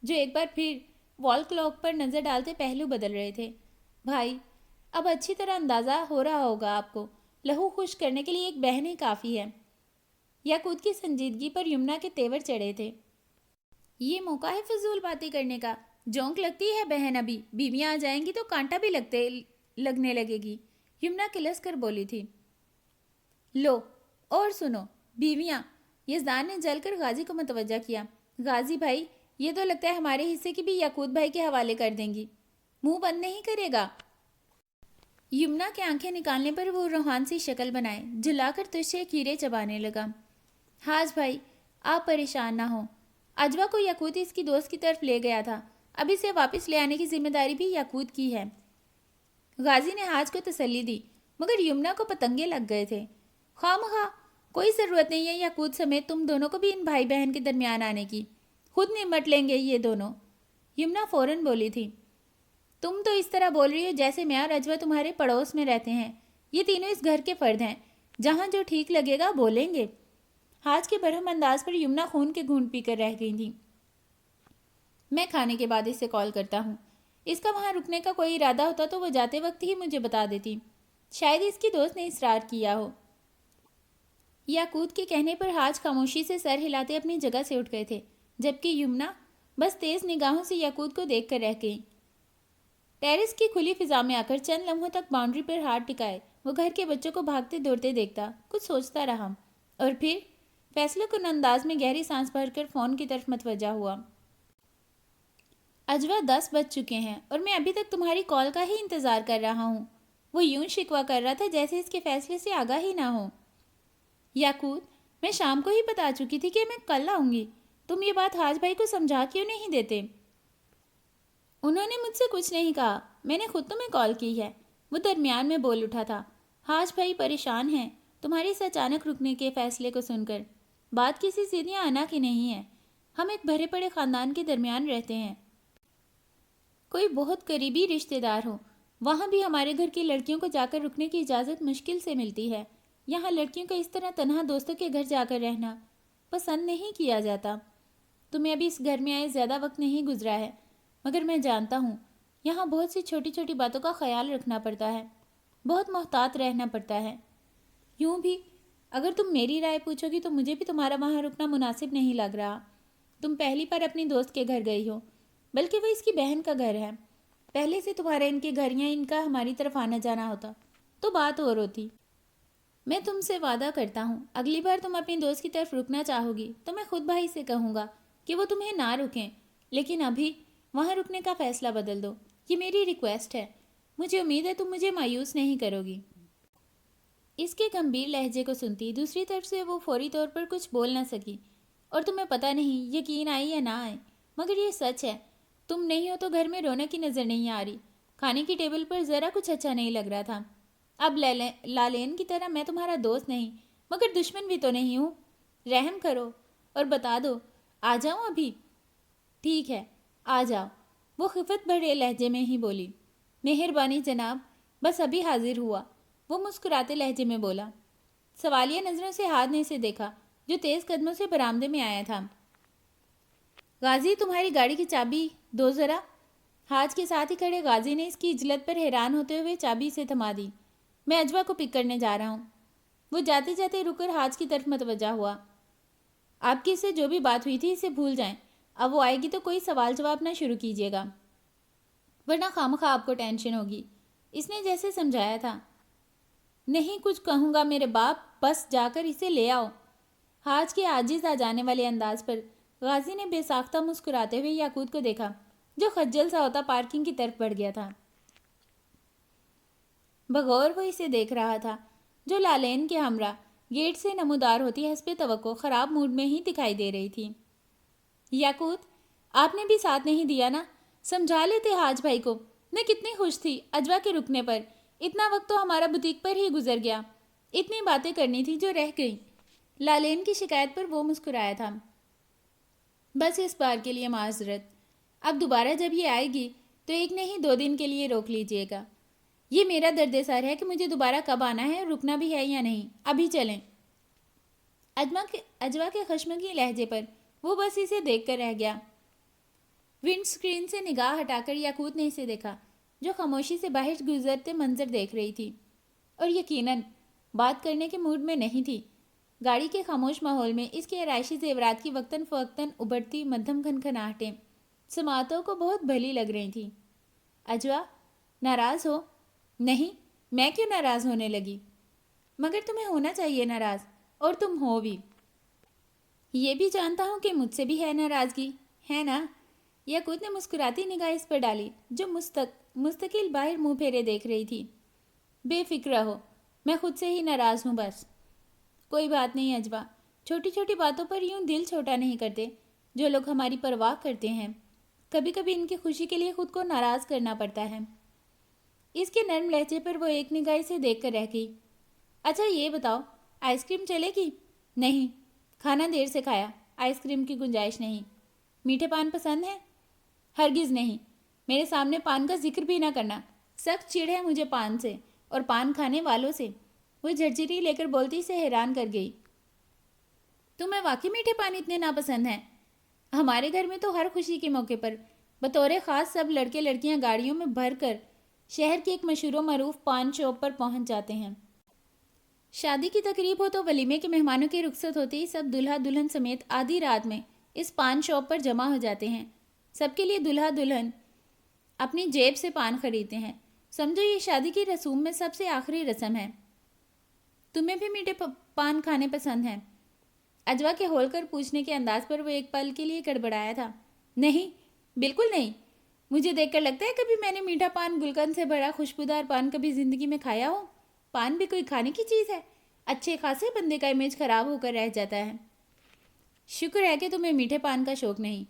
جو ایک بار پھر وال کلاک پر نظر ڈالتے پہلو بدل رہے تھے۔ بھائی، اب اچھی طرح اندازہ ہو رہا ہوگا آپ کو، لہو خشک کرنے کے لیے ایک بہن ہی کافی ہے۔ یاقوت کی سنجیدگی پر یمنا کے تیور چڑھے تھے۔ یہ موقع ہے فضول باتیں کرنے کا، جونک لگتی ہے بہن، ابھی بیویاں آ جائیں گی تو کانٹا بھی لگنے لگے گی، یمنا کلس کر بولی تھی۔ لو اور سنو، بیویاں، یزدان نے جل کر غازی کو متوجہ کیا۔ غازی بھائی، یہ تو لگتا ہے ہمارے حصے کی بھی یاقوت بھائی کے حوالے کر دیں گی، منہ بند نہیں کرے گا؟ یمنا کے آنکھیں نکالنے پر وہ روحان سی شکل بنائے، جلا کر تجھے کیڑے چبانے لگا۔ حاج بھائی، آپ پریشان نہ ہوں، اجوا کو یاقوت اس کی دوست کی طرف لے گیا تھا، اب اسے واپس لے آنے کی ذمہ داری بھی یاقوت کی ہے۔ غازی نے حاج کو تسلی دی، مگر یمنا کو پتنگے لگ گئے تھے۔ خواہ کوئی ضرورت نہیں ہے یاقوت سمیت تم دونوں کو بھی ان بھائی بہن کے درمیان آنے کی، خود نمٹ لیں گے یہ دونوں۔ یمنا فوراً بولی تھی، تم تو اس طرح بول رہی ہو جیسے میں اور اجوا تمہارے پڑوس میں رہتے ہیں، یہ تینوں اس گھر کے فرد ہیں، جہاں جو ٹھیک لگے گا بولیں گے۔ حاج کے برہم انداز پر یمنا خون کے گھونٹ پی کر رہ گئی تھی۔ میں کھانے کے بعد اسے کال کرتا ہوں، اس کا وہاں رکنے کا کوئی ارادہ ہوتا تو وہ جاتے وقت ہی مجھے بتا دیتی، شاید اس کی دوست نے اصرار کیا ہو۔ یاقوت کے کہنے پر حاج خاموشی سے سر ہلاتے اپنی جگہ سے اٹھ گئے تھے، جبکہ یمنا بس تیز نگاہوں سے یاقوت کو دیکھ کر رہ گئی۔ ٹیرس کی کھلی فضا میں آ کر چند لمحوں تک باؤنڈری پر ہاتھ ٹکائے وہ گھر کے بچوں کو بھاگتے دوڑتے دیکھتا، کچھ سوچتا رہا، اور پھر فیصلے کن انداز میں گہری سانس بھر کر فون کی طرف متوجہ ہوا۔ اجوا 10 بج چکے ہیں اور میں ابھی تک تمہاری کال کا ہی انتظار کر رہا ہوں۔ وہ یوں شکوہ کر رہا تھا جیسے اس کے فیصلے سے آگاہ ہی نہ ہو۔ یاقوت، میں شام کو ہی بتا چکی تھی کہ میں کل آؤں گی، تم یہ بات حاج بھائی کو سمجھا کیوں نہیں دیتے؟ انہوں نے مجھ سے کچھ نہیں کہا، میں نے خود تمہیں کال کی ہے، وہ درمیان میں بول اٹھا تھا۔ حاج بھائی پریشان ہیں تمہاری اس اچانک رکنے کے فیصلے کو سن کر، بات کسی سیدھیاں آنا کی نہیں ہے، ہم ایک بھرے پڑے خاندان کے درمیان رہتے ہیں، کوئی بہت قریبی رشتہ دار ہو وہاں بھی ہمارے گھر کی لڑکیوں کو جا کر رکنے کی اجازت مشکل سے ملتی ہے، یہاں لڑکیوں کا اس طرح تنہا دوستوں کے گھر جا کر رہنا پسند نہیں کیا جاتا۔ تمہیں ابھی اس گھر میں آئے زیادہ وقت نہیں گزرا ہے، مگر میں جانتا ہوں یہاں بہت سی چھوٹی چھوٹی باتوں کا خیال رکھنا پڑتا ہے، بہت محتاط رہنا پڑتا ہے۔ یوں بھی اگر تم میری رائے پوچھو گی تو مجھے بھی تمہارا وہاں رکنا مناسب نہیں لگ رہا۔ تم پہلی بار اپنی دوست کے گھر گئی ہو، بلکہ وہ اس کی بہن کا گھر ہے، پہلے سے تمہارا ان کے گھر یا ان کا ہماری طرف آنا جانا ہوتا تو بات اور ہوتی۔ میں تم سے وعدہ کرتا ہوں اگلی بار تم اپنی دوست کی طرف رکنا چاہو گی تو میں خود بھائی سے کہوں گا کہ وہ تمہیں نہ رکیں، لیکن ابھی وہاں رکنے کا فیصلہ بدل دو، یہ میری ریکویسٹ ہے، مجھے امید ہے تم مجھے مایوس نہیں کرو گی۔ اس کے گمبھیر لہجے کو سنتی دوسری طرف سے وہ فوری طور پر کچھ بول نہ سکی، اور تمہیں پتہ نہیں یقین آئے یا نہ آئے مگر یہ سچ ہے، تم نہیں ہو تو گھر میں رونق کی نظر نہیں آ رہی، کھانے کی ٹیبل پر ذرا کچھ اچھا نہیں لگ رہا تھا۔ اب لالین کی طرح میں تمہارا دوست نہیں مگر دشمن بھی تو نہیں ہوں، رحم کرو اور بتا دو آ جاؤں ابھی؟ ٹھیک ہے آ جاؤ، وہ خفت بھرے لہجے میں ہی بولی۔ مہربانی جناب، بس ابھی حاضر ہوا، وہ مسکراتے لہجے میں بولا۔ سوالیہ نظروں سے حاج نے اسے دیکھا جو تیز قدموں سے برآمدے میں آیا تھا۔ غازی، تمہاری گاڑی کی چابی دو ذرا۔ حاج کے ساتھ ہی کھڑے غازی نے اس کی عجلت پر حیران ہوتے ہوئے چابی سے تھما دی۔ میں اجوا کو پک کرنے جا رہا ہوں۔ وہ جاتے جاتے رک کر حاج کی طرف متوجہ ہوا۔ آپ کی اس سے جو بھی بات ہوئی تھی اسے بھول جائیں، اب وہ آئے گی تو کوئی سوال جواب نہ شروع کیجیے گا ورنہ خواہ آپ کو ٹینشن ہوگی، اس نے جیسے سمجھایا تھا۔ نہیں کچھ کہوں گا میرے باپ، بس جا کر اسے لے آؤ۔ حاج کے عاجز آ جانے والے انداز پر غازی نے بے ساختہ مسکراتے ہوئے یاقوت کو دیکھا جو خجل سا ہوتا پارکنگ کی طرف بڑھ گیا تھا۔ بغور وہ اسے دیکھ رہا تھا جو لالین کے ہمراہ گیٹ سے نمودار ہوتی حسب توقع خراب موڈ میں ہی دکھائی دے رہی تھی۔ یاقوت، آپ نے بھی ساتھ نہیں دیا نا، سمجھا لیتے حاج بھائی کو، میں کتنی خوش تھی اجوا کے رکنے پر، اتنا وقت تو ہمارا بوتیک پر ہی گزر گیا، اتنی باتیں کرنی تھی جو رہ گئی۔ لالین کی شکایت پر وہ مسکرایا تھا۔ بس اس بار کے لیے معذرت، اب دوبارہ جب یہ آئے گی تو ایک نہیں 2 دن کے لیے روک لیجئے گا، یہ میرا درد سر ہے کہ مجھے دوبارہ کب آنا ہے، رکنا بھی ہے یا نہیں، ابھی چلیں۔ اجوا کے خشمگین لہجے پر وہ بس اسے دیکھ کر رہ گیا۔ ونڈ سکرین سے نگاہ ہٹا کر یاقوت نے اسے دیکھا جو خاموشی سے باہر گزرتے منظر دیکھ رہی تھی اور یقیناً بات کرنے کے موڈ میں نہیں تھی۔ گاڑی کے خاموش ماحول میں اس کے آرائشی زیورات کی وقتاً فوقتاً ابھرتی مدھم کھنکھناہٹیں سماعتوں کو بہت بھلی لگ رہی تھیں۔ اجوا، ناراض ہو؟ نہیں، میں کیوں ناراض ہونے لگی؟ مگر تمہیں ہونا چاہیے ناراض، اور تم ہو بھی۔ یہ بھی جانتا ہوں کہ مجھ سے بھی ہے ناراضگی، ہے نا؟ یاقوت نے مسکراتی نگاہ اس پر ڈالی جو مستقل باہر منہ پھیرے دیکھ رہی تھی۔ بے فکر رہو، میں خود سے ہی ناراض ہوں بس۔ کوئی بات نہیں اجوا، چھوٹی چھوٹی باتوں پر یوں دل چھوٹا نہیں کرتے جو لوگ ہماری پرواہ کرتے ہیں۔ کبھی کبھی ان کی خوشی کے لیے خود کو ناراض کرنا پڑتا ہے۔ اس کے نرم لہجے پر وہ ایک نگاہ سے دیکھ کر رہ گئی۔ اچھا یہ بتاؤ، آئس کریم چلے گی؟ نہیں، کھانا دیر سے کھایا، آئس کریم کی گنجائش نہیں۔ میٹھے پان پسند ہیں؟ ہرگز نہیں، میرے سامنے پان کا ذکر بھی نہ کرنا، سخت چڑ ہے مجھے پان سے اور پان کھانے والوں سے۔ وہ جھرجھری لے کر بولتی سے حیران کر گئی۔ تمہیں واقعی میٹھے پان اتنے ناپسند ہیں؟ ہمارے گھر میں تو ہر خوشی کے موقع پر بطور خاص سب لڑکے لڑکیاں گاڑیوں میں بھر کر شہر کی ایک مشہور و معروف پان شاپ پر پہنچ جاتے ہیں۔ شادی کی تقریب ہو تو ولیمے کے مہمانوں کی رخصت ہوتے ہی سب دلہا دلہن سمیت آدھی رات میں اس پان شاپ پر جمع ہو جاتے ہیں۔ سب کے لیے دلہا دلہن اپنی جیب سے پان خریدتے ہیں۔ سمجھو یہ شادی کی رسوم میں سب سے آخری رسم ہے۔ تمہیں بھی میٹھے پان کھانے پسند ہیں؟ اجوا کے ہول کر پوچھنے کے انداز پر وہ ایک پل کے لیے گڑبڑایا تھا۔ نہیں، بالکل نہیں۔ مجھے دیکھ کر لگتا ہے کبھی میں نے میٹھا پان گلقند سے بھرا خوشبودار پان کبھی زندگی میں کھایا ہو؟ پان بھی کوئی کھانے کی چیز ہے؟ اچھے خاصے بندے کا امیج خراب ہو کر رہ جاتا ہے۔ شکر ہے کہ تمہیں میٹھے پان کا شوق نہیں۔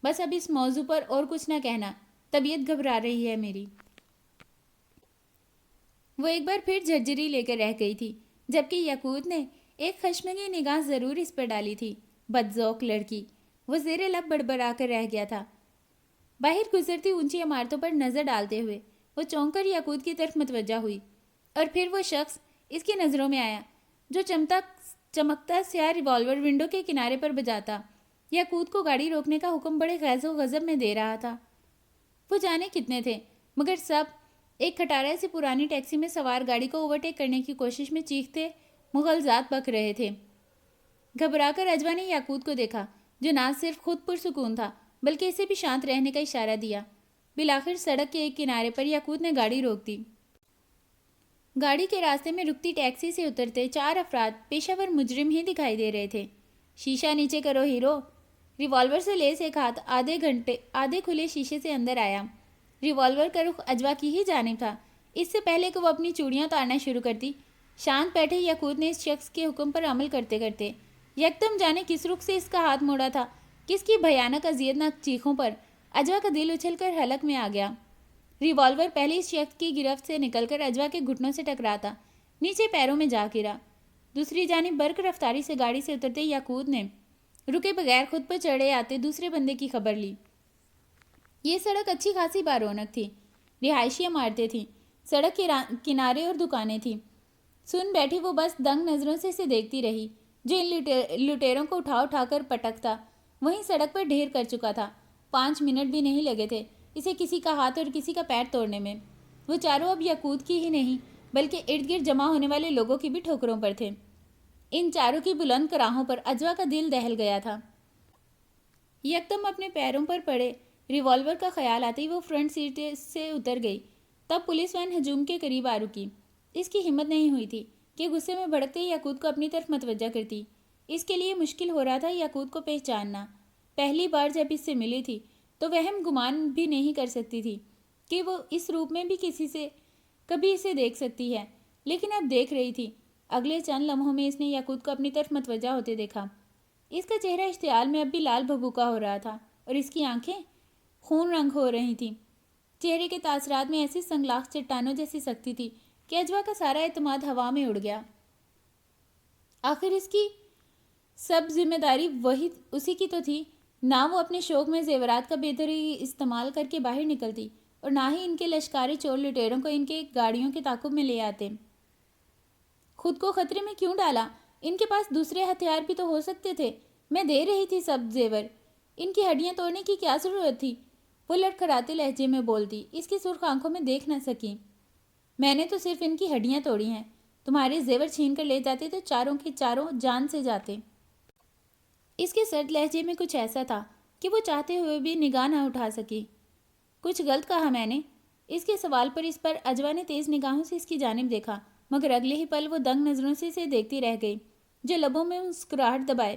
بس اب اس موضوع پر اور کچھ نہ کہنا، طبیعت گھبرا رہی ہے میری۔ وہ ایک بار پھر جھرجھری لے کر رہ گئی تھی، جبکہ یاقوت نے ایک خشمگین نگاہ ضرور اس پر ڈالی تھی۔ بدذوق لڑکی، وہ زیر لب بڑبڑا کر رہ گیا تھا۔ باہر گزرتی اونچی عمارتوں پر نظر ڈالتے ہوئے وہ چونک کر یاقوت کی طرف متوجہ ہوئی، اور پھر وہ شخص اس کی نظروں میں آیا جو چمکتا سیاہ ریوالور ونڈو کے کنارے پر بجاتا یاقوت کو گاڑی روکنے کا حکم بڑے غیظ و غضب میں دے رہا تھا۔ وہ جانے کتنے تھے، مگر سب ایک کھٹارے سے پرانی ٹیکسی میں سوار گاڑی کو اوورٹیک کرنے کی کوشش میں چیختے مغلظات بک رہے تھے۔ گھبرا کر اجوا نے یاقوت کو دیکھا جو نہ صرف خود پرسکون تھا بلکہ اسے بھی شانت رہنے کا اشارہ دیا۔ بالآخر سڑک کے ایک کنارے پر یاقوت نے گاڑی روک دی۔ گاڑی کے راستے میں رکتی ٹیکسی سے اترتے 4 افراد پیشہ ور مجرم ہی دکھائی دے رہے تھے۔ شیشہ نیچے کرو ہیرو۔ ریوالور سے لیس ایک ہاتھ آدھے کھلے شیشے سے اندر آیا۔ ریوالور کا رخ اجوا کی ہی جانب تھا۔ اس سے پہلے کہ وہ اپنی چوڑیاں اتارنا شروع کرتی، شانت بیٹھے یاقوت نے اس شخص کے حکم پر عمل کرتے کرتے یکدم جانے کس رخ سے اس کا ہاتھ موڑا تھا، کس کی بھیانک اذیتناک چیخوں پر اجوا کا دل اچھل کر حلق میں آ گیا۔ ریوالور پہلے اس شخص کی گرفت سے نکل کر اجوا کے گھٹنوں سے ٹکراتا نیچے پیروں میں جا گرا۔ دوسری جانب برق رفتاری سے گاڑی سے اترتے یاقوت نے رکے بغیر خود پر چڑھے آتے دوسرے بندے کی خبر لی۔ یہ سڑک اچھی خاصی بارونق تھی، رہائشی عمارتیں تھیں، سڑک کے کنارے اور دکانیں تھیں۔ سن بیٹھی وہ بس دنگ نظروں سے اسے دیکھتی رہی جو ان لٹیروں کو اٹھا اٹھا کر پٹکتا وہیں سڑک پر ڈھیر کر چکا تھا۔ 5 منٹ بھی نہیں لگے تھے اسے کسی کا ہاتھ اور کسی کا پیر توڑنے میں۔ وہ چاروں اب یاقوت کی ہی نہیں بلکہ ارد گرد جمع ہونے والے لوگوں کی بھی ٹھوکروں پر تھے۔ ان چاروں کی بلند کراہوں پر اجوا کا دل دہل گیا تھا۔ یکدم اپنے پیروں پر پڑے ریوالور کا خیال آتے ہی وہ فرنٹ سیٹ سے اتر گئی۔ تب پولیس وین ہجوم کے قریب آ رکی۔ اس کی ہمت نہیں ہوئی تھی کہ غصے میں بھڑکتے یاقوت کو اپنی طرف متوجہ کرتی۔ اس کے لیے مشکل ہو رہا تھا یاقوت کو پہچاننا۔ پہلی بار جب اس سے ملی تھی تو وہم گمان بھی نہیں کر سکتی تھی کہ وہ اس روپ میں بھی کسی سے کبھی اسے دیکھ سکتی ہے، لیکن اب دیکھ رہی تھی۔ اگلے چند لمحوں میں اس نے یاقوت کو اپنی طرف متوجہ ہوتے دیکھا۔ اس کا چہرہ اشتعال میں اب بھی لال بھبوکا ہو رہا تھا اور اس کی آنکھیں خون رنگ ہو رہی تھیں۔ چہرے کے تاثرات میں ایسی سنگلاخ چٹانوں جیسی سختی تھی کہ اجوا کا سارا اعتماد ہوا میں اڑ گیا۔ آخر اس کی سب ذمہ داری وہی اسی کی تو تھی، نہ وہ اپنے شوق میں زیورات کا بہتری استعمال کر کے باہر نکلتی اور نہ ہی ان کے لشکاری چور لٹیروں کو ان کے گاڑیوں کے تعاقب میں لے آتے۔ خود کو خطرے میں کیوں ڈالا؟ ان کے پاس دوسرے ہتھیار بھی تو ہو سکتے تھے۔ میں دے رہی تھی سب زیور، ان کی ہڈیاں توڑنے کی کیا ضرورت تھی؟ وہ لڑکھڑاتے لہجے میں بولتی، اس کی سرخ آنکھوں میں دیکھ نہ سکی۔ میں نے تو صرف ان کی ہڈیاں توڑی ہیں، تمہارے زیور چھین کر لے جاتے تو چاروں کے چاروں جان سے جاتے۔ اس کے سرد لہجے میں کچھ ایسا تھا کہ وہ چاہتے ہوئے بھی نگاہ نہ اٹھا سکی۔ کچھ غلط کہا میں نے؟ اس کے سوال پر اجوا نے تیز نگاہوں سے اس کی جانب دیکھا، مگر اگلے ہی پل وہ دنگ نظروں سے اسے دیکھتی رہ گئی جو لبوں میں مسکراہٹ دبائے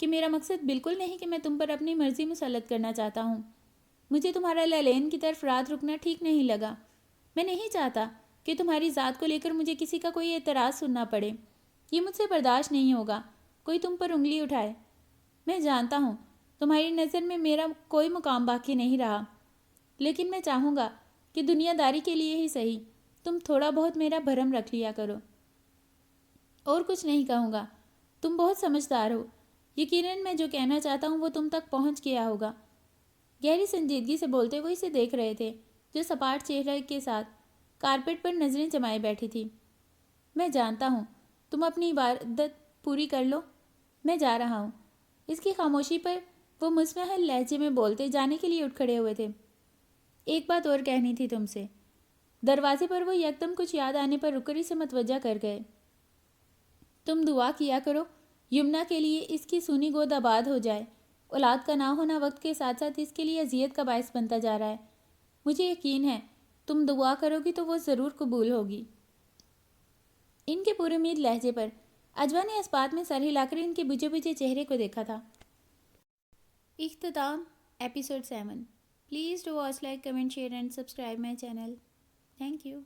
کہ میرا مقصد بالکل نہیں کہ میں تم پر اپنی مرضی مسلط کرنا چاہتا ہوں. مجھے تمہارا لالین کی طرف رات رکنا ٹھیک نہیں لگا. میں نہیں چاہتا کہ تمہاری ذات کو لے کر مجھے کسی کا کوئی اعتراض سننا پڑے. یہ مجھ سے برداشت نہیں ہوگا کوئی تم پر انگلی اٹھائے. میں جانتا ہوں تمہاری نظر میں میرا کوئی مقام باقی نہیں رہا، لیکن میں چاہوں گا کہ دنیا داری کے لیے ہی صحیح تم تھوڑا بہت میرا بھرم رکھ لیا کرو. اور کچھ نہیں کہوں گا. تم بہت سمجھدار ہو. یقیناً میں جو کہنا چاہتا ہوں وہ تم تک پہنچ گیا ہوگا. گہری سنجیدگی سے بولتے ہوئے اسے دیکھ رہے تھے جو سپاٹ چہرے کے ساتھ کارپیٹ پر نظریں جمائے بیٹھی تھی. میں جانتا ہوں تم اپنی عبادت پوری کر لو. میں جا رہا ہوں. اس کی خاموشی پر وہ مزمحل لہجے میں بولتے جانے کے لیے اٹھ کھڑے ہوئے تھے. ایک بات اور کہنی تھی تم سے. دروازے پر وہ یکدم کچھ یاد آنے پر رک کر اسے متوجہ کر گئے. تم دعا کیا کرو یمنا کے لیے اس کی سونی گود آباد ہو جائے. اولاد کا نہ ہونا وقت کے ساتھ ساتھ اس کے لیے اذیت کا باعث بنتا جا رہا ہے. مجھے یقین ہے تم دعا کرو گی تو وہ ضرور قبول ہوگی. ان کے پورے امید لہجے پر اجوا نے اس بات میں سر ہلا کر ان کے بجھے بجھے چہرے کو دیکھا تھا. اختتام episode 7. Please do watch, like, comment, share and subscribe my channel. Thank you.